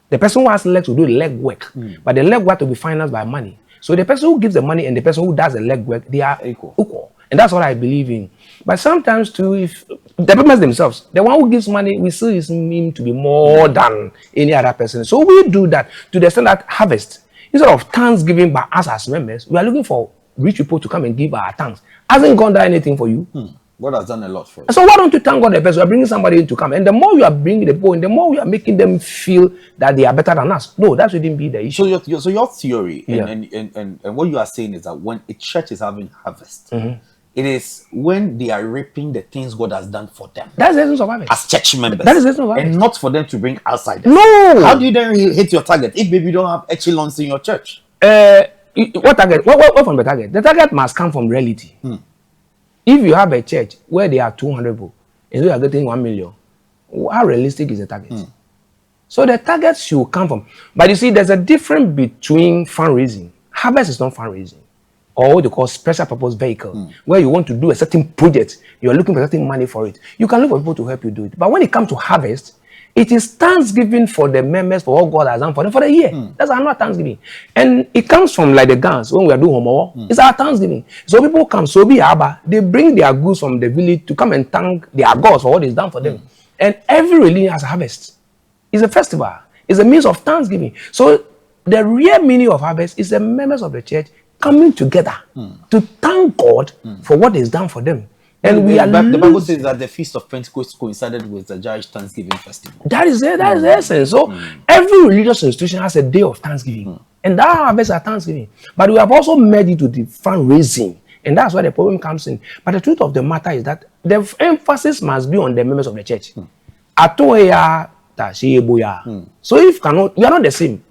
The person who has legs will do the leg work, but the leg work will be financed by money. So the person who gives the money and the person who does the leg work, they are equal. And that's what I believe in. But sometimes too, if the people themselves, the one who gives money, we still him to be more than any other person. So we do that to the extent that harvest, instead of thanksgiving by us as members, we are looking for rich people to come and give our thanks. Hasn't God done anything for you? God has done a lot for you. So why don't you thank God the best? You are bringing somebody in to come. And the more you are bringing the people in, the more you are making them feel that they are better than us. No, that shouldn't be the issue. So your theory and what you are saying is that when a church is having harvest, it is when they are reaping the things God has done for them. That's the essence of harvest. As church members. That is the essence of harvest. And not for them to bring outsiders. No. How do you then hit your target if maybe you don't have echelons in your church? What target? What from the target? The target must come from reality. If you have a church where they are 200 people and you are getting 1 million, how realistic is the target? So the target should come from. But you see, there's a difference between fundraising. Harvest is not fundraising, or what they call special purpose vehicle, where you want to do a certain project, you are looking for certain money for it. You can look for people to help you do it. But when it comes to harvest, it is thanksgiving for the members for what God has done for them for the year. That's another thanksgiving. And it comes from like the guns when we are doing homework. It's our thanksgiving. So people come, so be Abba, they bring their goods from the village to come and thank their gods for what is done for them. And every religion has a harvest. It's a festival. It's a means of thanksgiving. So the real meaning of harvest is the members of the church coming together to thank God for what is done for them. And the Bible says that the Feast of Pentecost coincided with the Jewish Thanksgiving festival. That is it. That is the essence. So every religious institution has a day of Thanksgiving. And that harvest are Thanksgiving. But we have also made it to the fundraising. And that's where the problem comes in. But the truth of the matter is that the emphasis must be on the members of the church. Atoya, Tashieboya. So if cannot, we are not the same.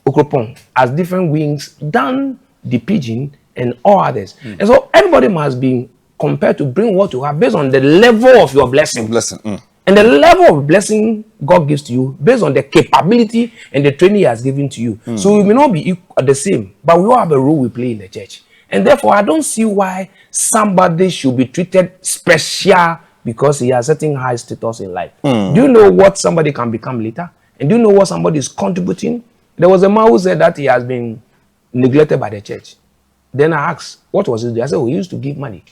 Okropon has different wings than the pigeon and all others. And so everybody must be compared to bring what you have based on the level of your blessing. And the level of blessing God gives to you based on the capability and the training He has given to you. So we may not be the same, but we all have a role we play in the church. And therefore, I don't see why somebody should be treated special because he has certain high status in life. Do you know what somebody can become later? And do you know what somebody is contributing? There was a man who said that he has been neglected by the church. Then I asked, what was it? I said, he used to give money.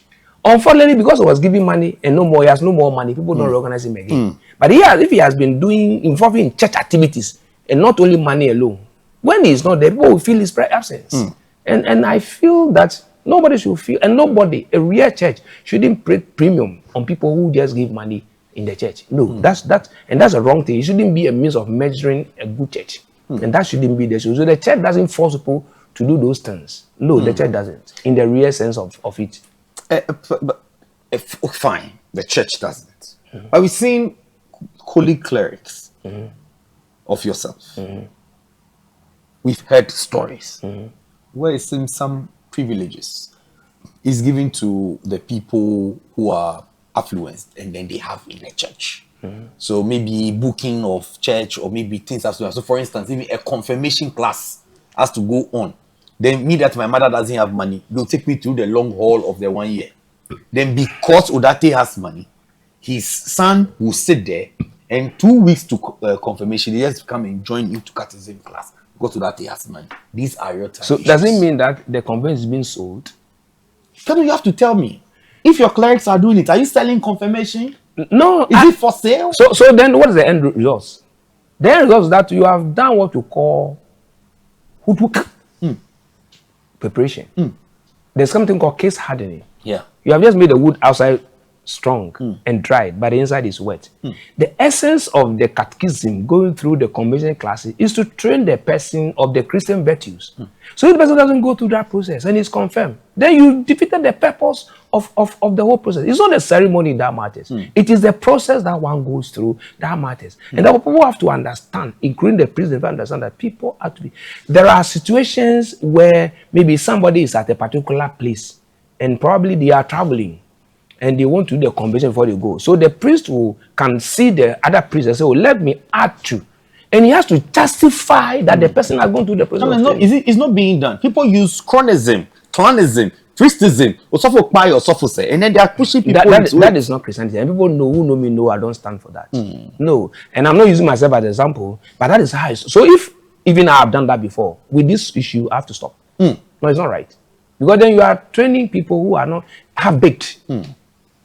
Unfortunately, because he was giving money and he has no more money, people don't recognize him again. But if he has been involving in church activities and not only money alone, when he's not there, people will feel his absence. And I feel that nobody should feel, and nobody, a real church, shouldn't put premium on people who just give money in the church. No, that's a wrong thing. It shouldn't be a means of measuring a good church. And that shouldn't be the issue. So the church doesn't force people to do those things. No, the church doesn't, in the real sense of it. Fine, the church doesn't. But we've seen holy clerics of yourself. We've heard stories where it seems some privileges is given to the people who are affluenced and then they have in the church. So maybe booking of church or maybe things have to happen. So for instance, even a confirmation class has to go on. Then me that my mother doesn't have money, they'll take me through the long haul of the 1 year. Then because Odate has money, his son will sit there and 2 weeks to confirmation, he has to come and join you to catechism class because Odate has money. These are your traditions. So does it mean that the confirmation is being sold? You have to tell me. If your clerics are doing it, are you selling confirmation? No. Is it for sale? So then what is the end result? The end result is that you have done what you call huduk preparation. There's something called case hardening. Yeah. You have just made the wood outside strong and dried, but the inside is wet. The essence of the catechism going through the convention classes is to train the person of the Christian virtues. So if the person doesn't go through that process and it's confirmed, then you defeated the purpose of the whole process. It's not the ceremony that matters. It is the process that one goes through that matters. And that people have to understand, including the priests, they understand that people have to be. There are situations where maybe somebody is at a particular place and probably they are traveling and they want to do the conversion before they go. So the priest can see the other priest and say, oh, let me add to. And he has to justify that the person has gone through the process. It's not being done. People use chronism, clanism, priestism, and then they are pushing people that is not Christianity. And people know who know me know I don't stand for that. No. And I'm not using myself as an example, but that is how it's. So if even I have done that before, with this issue, I have to stop. No, it's not right. Because then you are training people who are not half-baked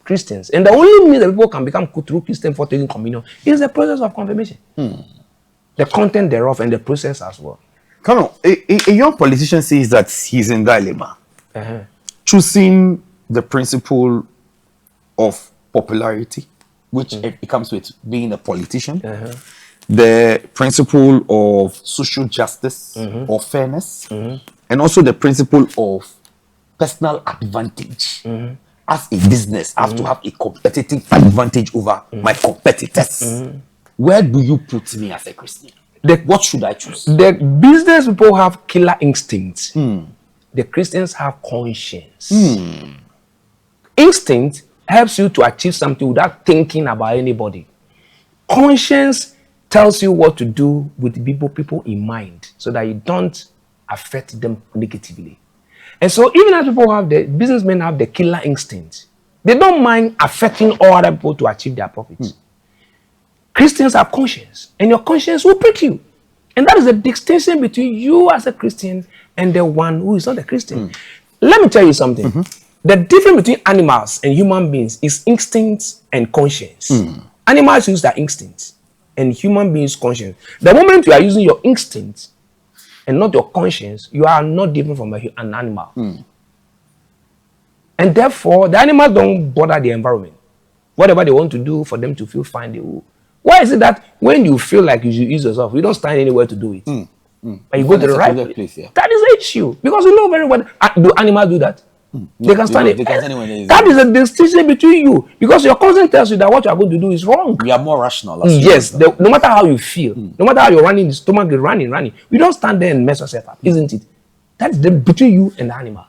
Christians. And the only means that people can become true Christian for taking communion is the process of confirmation. The content thereof and the process as well. Come on, a young politician says that he's in dilemma. Choosing the principle of popularity, which it comes with being a politician, the principle of social justice or fairness, and also the principle of personal advantage. As a business, I have to have a competitive advantage over my competitors. Where do you put me as a Christian? What should I choose? The business people have killer instincts. The Christians have conscience. Instinct helps you to achieve something without thinking about anybody. Conscience tells you what to do with people in mind so that you don't affect them negatively. And so even as businessmen have the killer instinct, they don't mind affecting all other people to achieve their profits. Christians have conscience, and your conscience will prick you. And that is the distinction between you as a Christian and the one who is not a Christian. Let me tell you something. The difference between animals and human beings is instincts and conscience. Animals use their instincts, and human beings conscience. The moment you are using your instincts and not your conscience, you are not different from an animal. And therefore, the animals don't bother the environment. Whatever they want to do for them to feel fine, they will. Why is it that when you feel like you should use yourself, you don't stand anywhere to do it? But you go to the right place. That is the issue. Because you know very well, do animals do that? They can stand it. That is a distinction between you. Because your conscience tells you that what you are going to do is wrong. We are more rational. Yes. No matter how you feel, no matter how you're running, the stomach is running. We don't stand there and mess yourself up, isn't it? That's between you and the animal.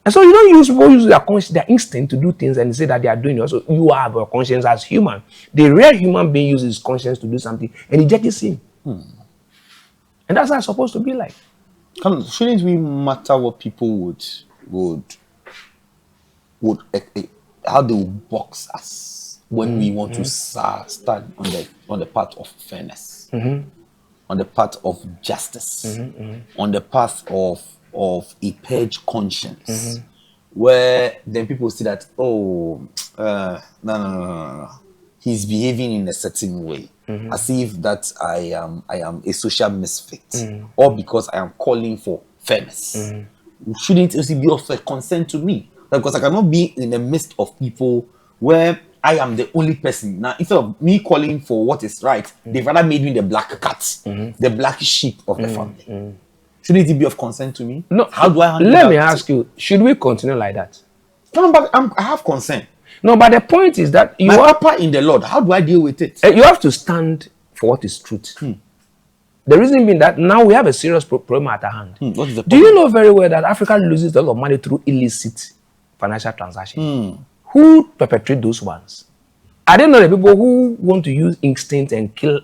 And so you don't use their conscience, their instinct to do things and say that they are doing it. Also, you have your conscience as human. The real human being uses his conscience to do something and it judges him. And that's how it's supposed to be like. Shouldn't we matter what people would how they would box us when we want to stand on the path of fairness, on the path of justice, on the path of a purge conscience, where then people see that no, he's behaving in a certain way, as if that I am a social misfit, or because I am calling for fairness. Shouldn't it be of a concern to me? Because I cannot be in the midst of people where I am the only person. Now, instead of me calling for what is right, they've rather made me the black cat, the black sheep of the family. Shouldn't it be of concern to me? No. How do I handle Let that? me ask you, should we continue like that? No, but I have concern. No, but the point is that My papa in the Lord, how do I deal with it? You have to stand for what is truth. The reason being that now we have a serious problem at our hand. What is the Do you know very well that Africa loses a lot of money through illicit financial transactions? Who perpetrate those ones? I don't know the people who want to use instinct and kill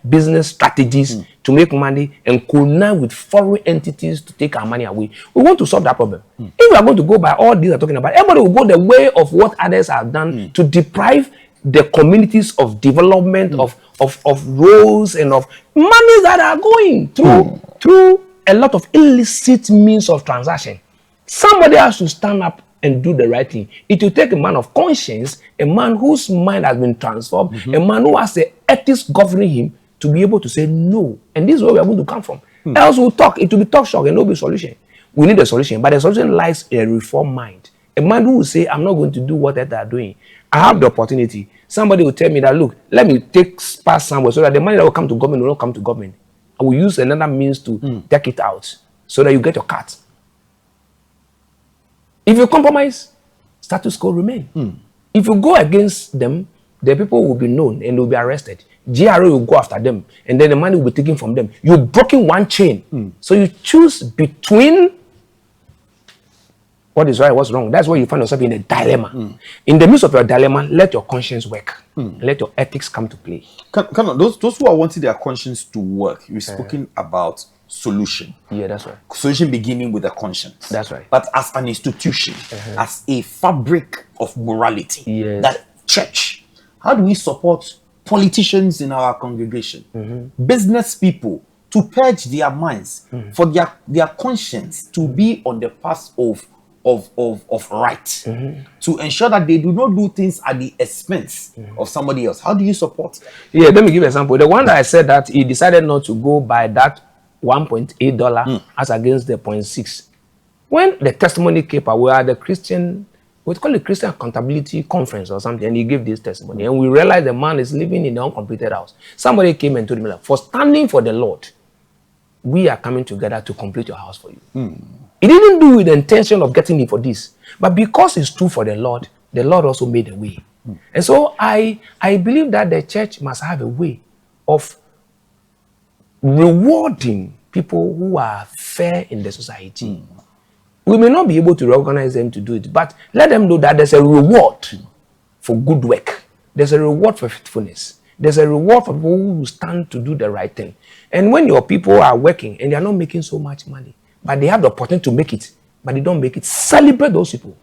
business strategies to make money and connive with foreign entities to take our money away. We want to solve that problem. If we are going to go by all these are talking about, everybody will go the way of what others have done to deprive the communities of development, of roads and of money that are going through a lot of illicit means of transaction. Somebody has to stand up and do the right thing. It will take a man of conscience, a man whose mind has been transformed, a man who has the ethics governing him to be able to say no. And this is where we are going to come from. Else we'll talk, it will be talk shock and no be solution. We need a solution, but the solution lies in a reformed mind. A man who will say, I'm not going to do what they are doing. I have the opportunity. Somebody will tell me that, look, let me take pass somewhere so that the money that will come to government will not come to government. I will use another means to take it out so that you get your cut. If you compromise, status quo remain. If you go against them, the people will be known and will be arrested. GRA will go after them, and then the money will be taken from them. You've broken one chain. So you choose between what is right, what's wrong. That's where you find yourself in a dilemma. In the midst of your dilemma, let your conscience work. Let your ethics come to play. Those who are wanting their conscience to work, you've spoken about solution. Yeah, that's right. Solution beginning with the conscience. That's right. But as an institution, as a fabric of morality, Yes. that church, how do we support politicians in our congregation, business people, to purge their minds, for their conscience to be on the path of right, to ensure that they do not do things at the expense of somebody else? How do you support that? Yeah, let me give an example. The one that I said that he decided not to go by that $1.8 as against the 0.6. When the testimony came out, we are the Christian, we call it Christian Accountability Conference or something, and he gave this testimony, and we realized the man is living in the uncompleted house. Somebody came and told him, like, for standing for the Lord, we are coming together to complete your house for you. He didn't do with the intention of getting it for this, but because it's true for the Lord also made a way. And so I believe that the church must have a way of rewarding people who are fair in the society. We may not be able to recognize them to do it, but let them know that there's a reward for good work. There's a reward for faithfulness. There's a reward for people who stand to do the right thing. And when your people are working and they are not making so much money, but they have the opportunity to make it, but they don't make it, celebrate those people.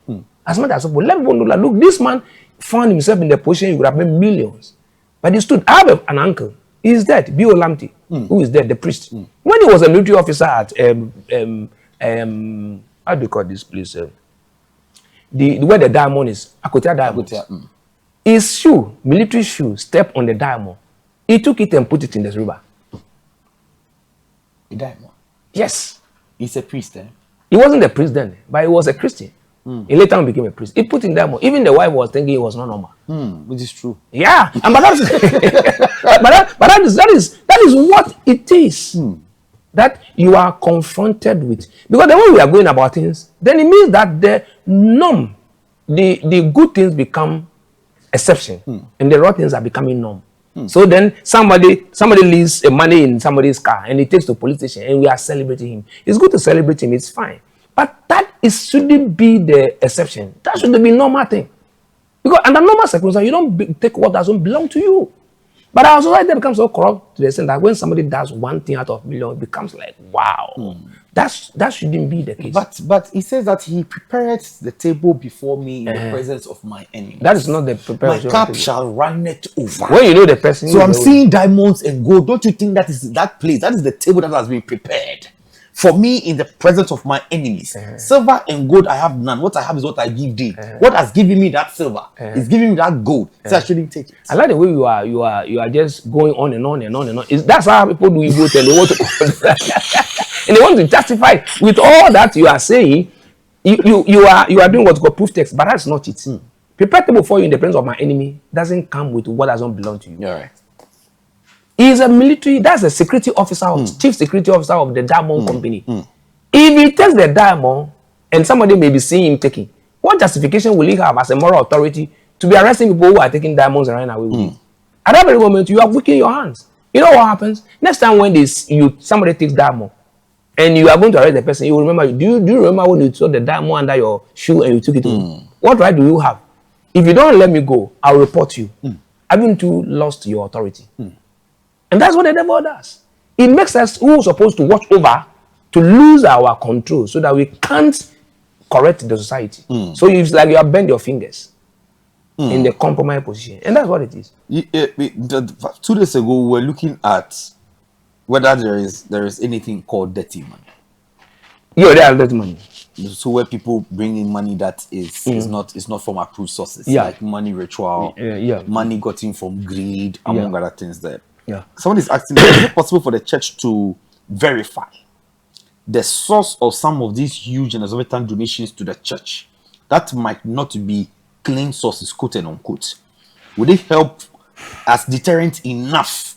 As much as possible. Let people know that, look, this man found himself in the position he would have made millions. But he stood. I have an uncle. He's dead. B.O. Lamte, who is dead, the priest. When he was a military officer at how do you call this place? Where the diamond is, Akotia Diamond. His shoe, military shoe, stepped on the diamond. He took it and put it in the river. A diamond? Yes. He's a priest, eh? He wasn't a priest then, but he was a Christian. He later on became a priest. He put in diamond. Even the wife was thinking it was not normal. Which is true. Yeah, and but that is what it is. That you are confronted with. Because the way we are going about things, then it means that the norm, the good things become exception, and the wrong things are becoming norm. So then somebody leaves money in somebody's car and he takes to the police station and we are celebrating him. It's good to celebrate him, it's fine. But that shouldn't be the exception. That should be a normal thing. Because under normal circumstances, you don't take what doesn't belong to you. But our society becomes so corrupt to the extent that when somebody does one thing out of a million, it becomes like, wow. That shouldn't be the case. But he says that he prepared the table before me in the presence of my enemies. That is not the preparation. My cup shall run it over. When you know the person. So I'm seeing diamonds and gold. Don't you think that is that place? That is the table that has been prepared for me in the presence of my enemies. Silver and gold I have none. What I have is what I give thee. What has given me that silver is giving me that gold. So I shouldn't take it. I like the way you are just going on and on and on and on. That's how people do it, and they want to and they want to justify with all that you are saying. You are doing what's called proof text, but that's not it. Prepare table for you in the presence of my enemy doesn't come with what doesn't belong to you. You're right. He's a military, that's a security officer, chief security officer of the diamond company. If he takes the diamond and somebody may be seeing him taking, what justification will he have as a moral authority to be arresting people who are taking diamonds and running away with it? At that very moment, you are weakening your hands. You know what happens? Next time when somebody takes diamond and you are going to arrest the person, you will remember, do you remember when you saw the diamond under your shoe and you took it home? What right do you have? If you don't let me go, I'll report you. Haven't you lost your authority? And that's what the devil does. It makes us who are supposed to watch over to lose our control so that we can't correct the society. So it's like you have bent your fingers in the compromised position. And that's what it is. 2 days ago, we were looking at whether there is anything called dirty money. Yeah, there are dirty money. So where people bring in money that is not from approved sources, like money ritual, money gotten from greed, among other things there. Yeah. Someone is asking, is it possible for the church to verify the source of some of these huge and exorbitant donations to the church that might not be clean sources, quote and unquote, would it help as deterrent enough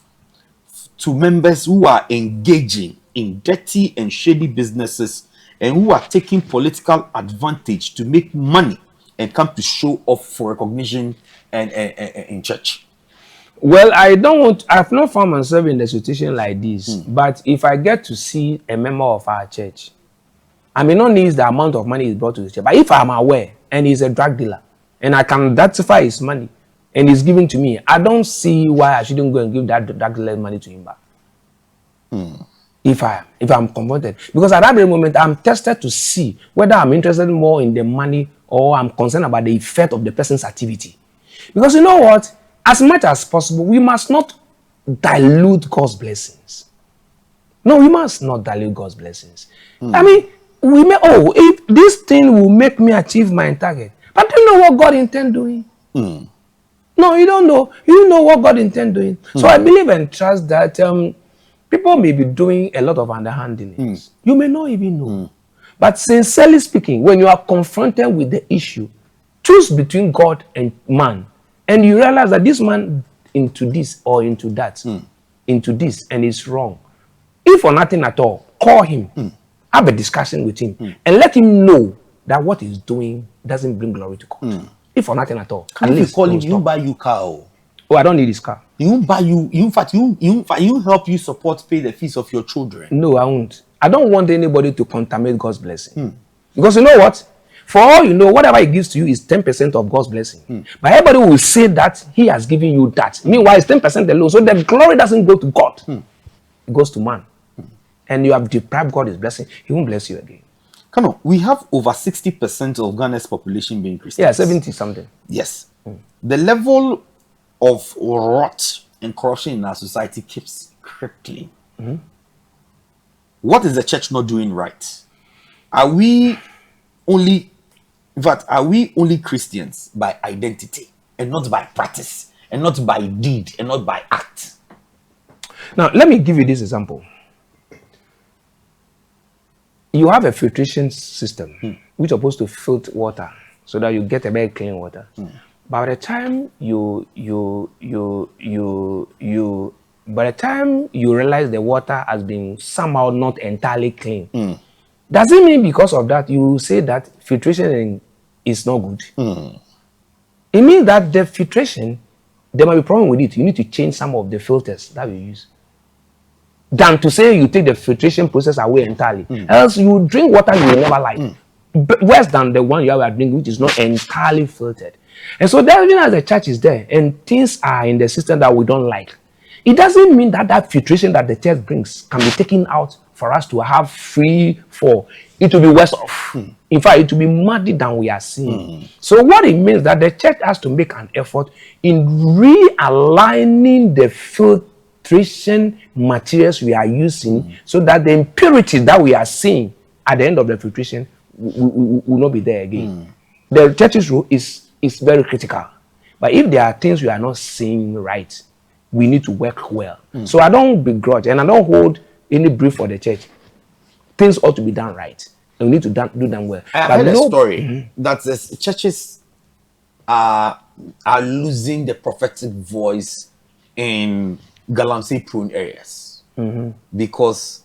to members who are engaging in dirty and shady businesses and who are taking political advantage to make money and come to show off for recognition and in church? Well, I've not found myself in a situation like this, but if I get to see a member of our church, I may not need the amount of money is brought to the church, but if I'm aware and he's a drug dealer and I can identify his money and he's given to me, I don't see why I shouldn't go and give that drug dealer money to him back. If I'm confronted, because at that very moment I'm tested to see whether I'm interested more in the money or I'm concerned about the effect of the person's activity. Because you know what? As much as possible, we must not dilute God's blessings. No, we must not dilute God's blessings. I mean, if this thing will make me achieve my target, but do you know what God intends doing? No, you don't know. You know what God intends doing. So I believe and trust that people may be doing a lot of underhand dealings. You may not even know. But sincerely speaking, when you are confronted with the issue, choose between God and man. And you realize that this man into this or into that, into this, and it's wrong. If for nothing at all, call him, have a discussion with him, and let him know that what he's doing doesn't bring glory to God. If for nothing at all, at If least you call him, don't you stop. buy you car. Oh, I don't need his car. He won't buy you. In fact, you help you support, pay the fees of your children. No, I won't. I don't want anybody to contaminate God's blessing. Because you know what? For all you know, whatever he gives to you is 10% of God's blessing. But everybody will say that he has given you that. Meanwhile, it's 10% alone. So the glory doesn't go to God. It goes to man. And you have deprived God his blessing. He won't bless you again. Come on. We have over 60% of Ghana's population being Christians. Yeah, 70 something. Yes. The level of rot and corruption in our society keeps crippling. What is the church not doing right? Are we only Christians by identity and not by practice and not by deed and not by act? Now, let me give you this example. You have a filtration system which is supposed to filter water so that you get a very clean water. By the time you realize the water has been somehow not entirely clean, does it mean because of that you say that filtration is not good? It means that the filtration, there might be a problem with it. You need to change some of the filters that you use. Than to say you take the filtration process away entirely. Else you drink water you will never like. Worse than the one you have drinking, which is not entirely filtered. And so that even as the church is there and things are in the system that we don't like, it doesn't mean that that filtration that the church brings can be taken out for us to have free for. It will be worse off. In fact, it will be muddy than we are seeing. So what it means that the church has to make an effort in realigning the filtration materials we are using so that the impurities that we are seeing at the end of the filtration will not be there again. The church's role is very critical. But if there are things we are not seeing right, we need to work well. So I don't begrudge and I don't hold any brief for the church. Things ought to be done right. And we need to do them well. I heard a story that the churches are losing the prophetic voice in Galamsey prone areas because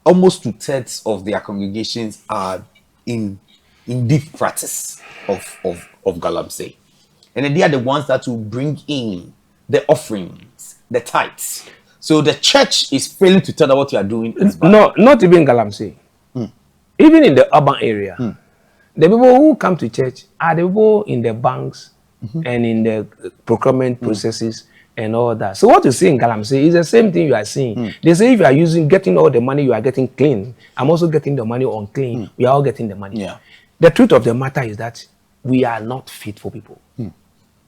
almost 2/3 of their congregations are in deep practice of Galamsey, and they are the ones that will bring in the offerings, the tithes. So the church is failing to tell them what you are doing. No, not even Galamsey. Even in the urban area, the people who come to church are the people in the banks and in the procurement processes and all that. So what you see in Galamsey is the same thing you are seeing. They say if you are getting all the money, you are getting clean. I'm also getting the money unclean. We are all getting the money. Yeah. The truth of the matter is that we are not faithful people.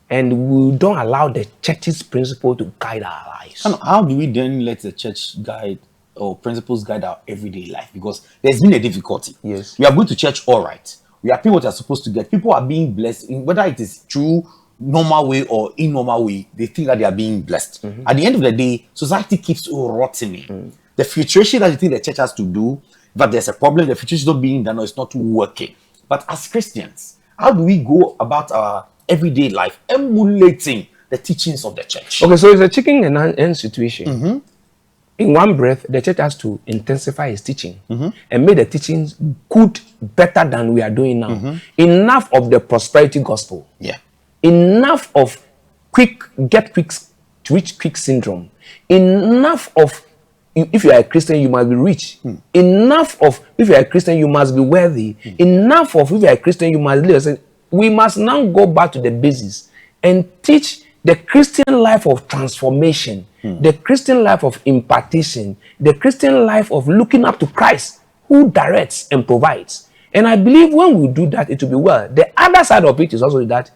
And we don't allow the church's principle to guide our lives. And how do we then let the church guide or principles guide our everyday life? Because there's been a difficulty. Yes. We are going to church all right. We are paying what we are supposed to get. People are being blessed, whether it is true, normal way or normal way, they think that they are being blessed. At the end of the day, society keeps rotting. The filtration that you think the church has to do, that there's a problem, the future is not being done, or it's not working. But as Christians, how do we go about our everyday life emulating the teachings of the church? Okay, so it's a chicken and egg situation. In one breath, the church has to intensify its teaching and make the teachings good, better than we are doing now. Enough of the prosperity gospel. Yeah. Enough of quick to reach quick syndrome. Enough of if you are a Christian, you must be rich. Enough of if you are a Christian, you must be worthy. Enough of if you are a Christian, you must live. We must now go back to the basis and teach the Christian life of transformation, the Christian life of impartation, the Christian life of looking up to Christ, who directs and provides. And I believe when we do that, it will be well. The other side of it is also that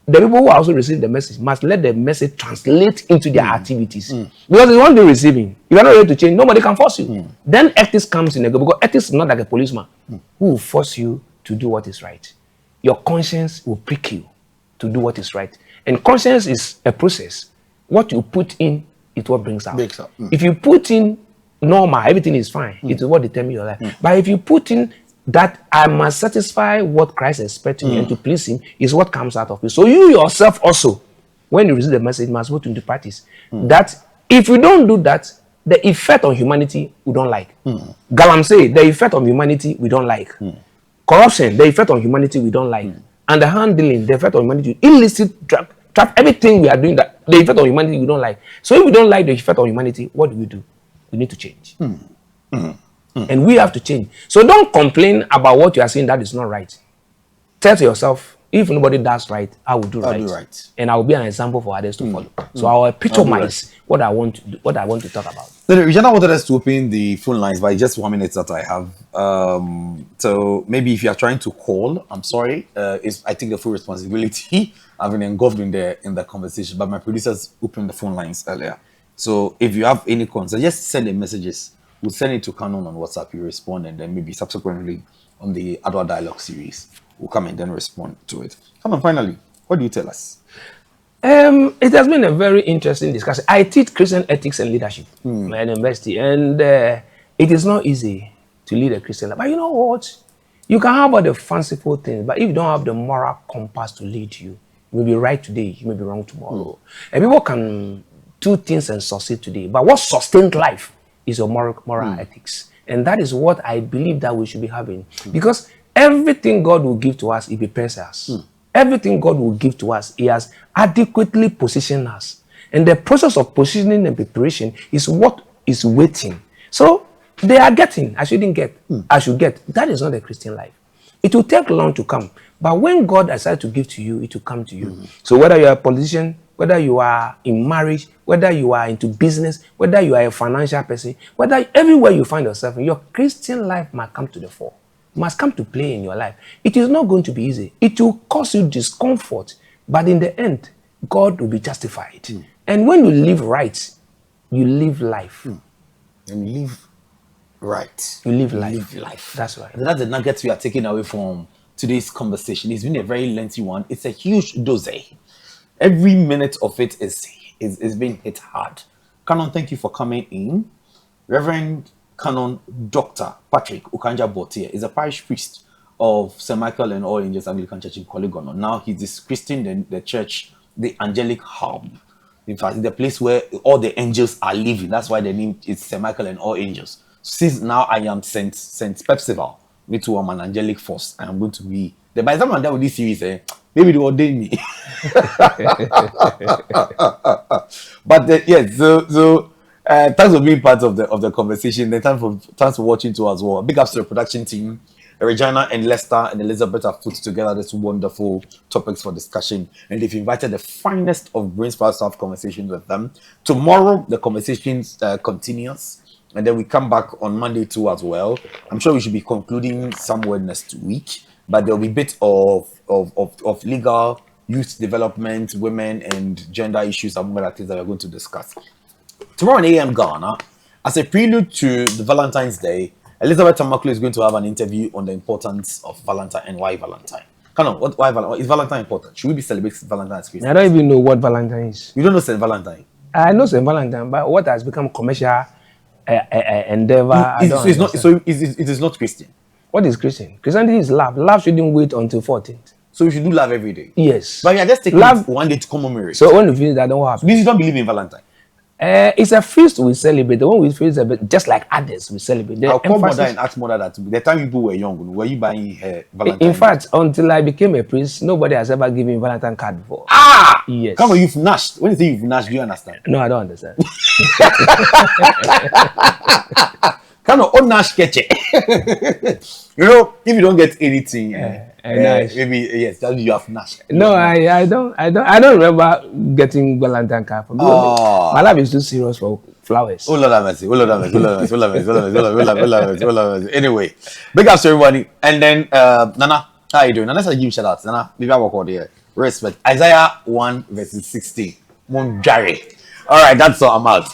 the people who also receive the message must let the message translate into their activities. Because it's one day receiving. If you're not ready to change, nobody can force you. Then ethics comes in, because ethics is not like a policeman who will force you to do what is right. Your conscience will prick you to do what is right. And conscience is a process. What you put in is what brings out. If you put in normal, everything is fine. It is what determines your life. But if you put in that I must satisfy what Christ expects me and to please him, is what comes out of you. So you yourself also, when you receive the message, must put into practice. That if you don't do that, the effect on humanity we don't like. Galam say the effect on humanity we don't like. Corruption, the effect on humanity we don't like. And the handling, the effect on humanity, illicit trap, everything we are doing, that the effect on humanity we don't like. So if we don't like the effect on humanity, what do? We need to change. And we have to change. So don't complain about what you are saying that is not right. Tell to yourself, if nobody does right, I will do right. And I will be an example for others to follow. So I will epitomize what I want to talk about. Regina wanted us to open the phone lines by just 1 minute that I have. So maybe if you are trying to call, I'm sorry. It's I think the full responsibility. I've been engulfed in the conversation, but my producers opened the phone lines earlier. So if you have any concerns, just send the messages. We'll send it to Canon on WhatsApp. You respond, and then maybe subsequently on the Adoa Dialogue series, we'll come and then respond to it. Come on, finally, what do you tell us? It has been a very interesting discussion. I teach Christian ethics and leadership at university, and it is not easy to lead a Christian life. But you know what? You can have all the fanciful things, but if you don't have the moral compass to lead you, you may be right today, you may be wrong tomorrow. And people can do things and succeed today, but what sustains life is your moral ethics. And that is what I believe that we should be having. Because everything God will give to us, He prepares us. Everything God will give to us, He has adequately positioned us. And the process of positioning and preparation is what is waiting. So they are getting, I shouldn't get, I should get. That is not a Christian life. It will take long to come. But when God decides to give to you, it will come to you. So whether you are a politician, whether you are in marriage, whether you are into business, whether you are a financial person, whether everywhere you find yourself, your Christian life must come to the fore, must come to play in your life. It is not going to be easy. It will cause you discomfort, but in the end, God will be justified. And when you live right, you live life. And live right. You live life. That's right. That's the nuggets we are taking away from today's conversation. It's been a very lengthy one. It's a huge dose. Every minute of it is being hit hard. Canon, thank you for coming in. Reverend Canon Dr. Patrick Okaijah-Bortier is a parish priest of St. Michael and All Angels Anglican Church in KORLE-GONNO. Now he is christening the church, the angelic hub. In fact, the place where all the angels are living. That's why the name is St. Michael and All Angels. Since now I am Saint Pepsival, me too, I'm an angelic force. I am going to be. By the time I'm done with this series, maybe they ordain me. But yes, so thanks for being part of the conversation. Thanks for watching too as well. Big ups to the production team. Regina and Lester and Elizabeth have put together this wonderful topics for discussion, and they've invited the finest of brains for us to have conversations with them. Tomorrow the conversations continues, and then we come back on Monday too as well. I'm sure we should be concluding somewhere next week, but there'll be a bit of legal, youth development, women and gender issues, among other things that we're going to discuss. Tomorrow on AM Ghana, as a prelude to the Valentine's Day, Elizabeth Tamaklo is going to have an interview on the importance of Valentine and why Valentine. Why Valentine? Is Valentine important? Should we be celebrating Valentine as Christians? I don't even know what Valentine is. You don't know St. Valentine? I know St. Valentine, but what has become commercial endeavor. I don't So it's not. understand. So it is not Christian. What is Christian? Christianity is love. Love shouldn't wait until 14th. So we should do love every day. Yes. But you are just taking Love. one day to commemorate. So when you finish that, don't happen. You don't believe in Valentine. It's a feast we celebrate. The one we feel just like others we celebrate. The I'll call mother emphasis- and ask mother that the time people were young, were you buying Valentine? In fact, until I became a priest, nobody has ever given me Valentine card before. ah, Yes. come on, you've nashed. When you say you've nashed, do you understand? No, I don't understand. Kind of nash sketch. You know, if you don't get anything, nice. maybe yes, that you have nashed. No, I don't remember getting Valentine card from people. Oh. My life is too serious for flowers. Oh Lord have mercy, oh Lord have mercy, oh Lord have mercy, oh Lord have mercy, oh Lord have mercy, oh Lord have mercy, oh Lord have mercy. Anyway, big ups to everybody. And then Nana, how you doing? Nana said give shout out. Nana, maybe I walk out here. Respect. Isaiah 1 verses 16. Monjari. All right, that's all. I'm out.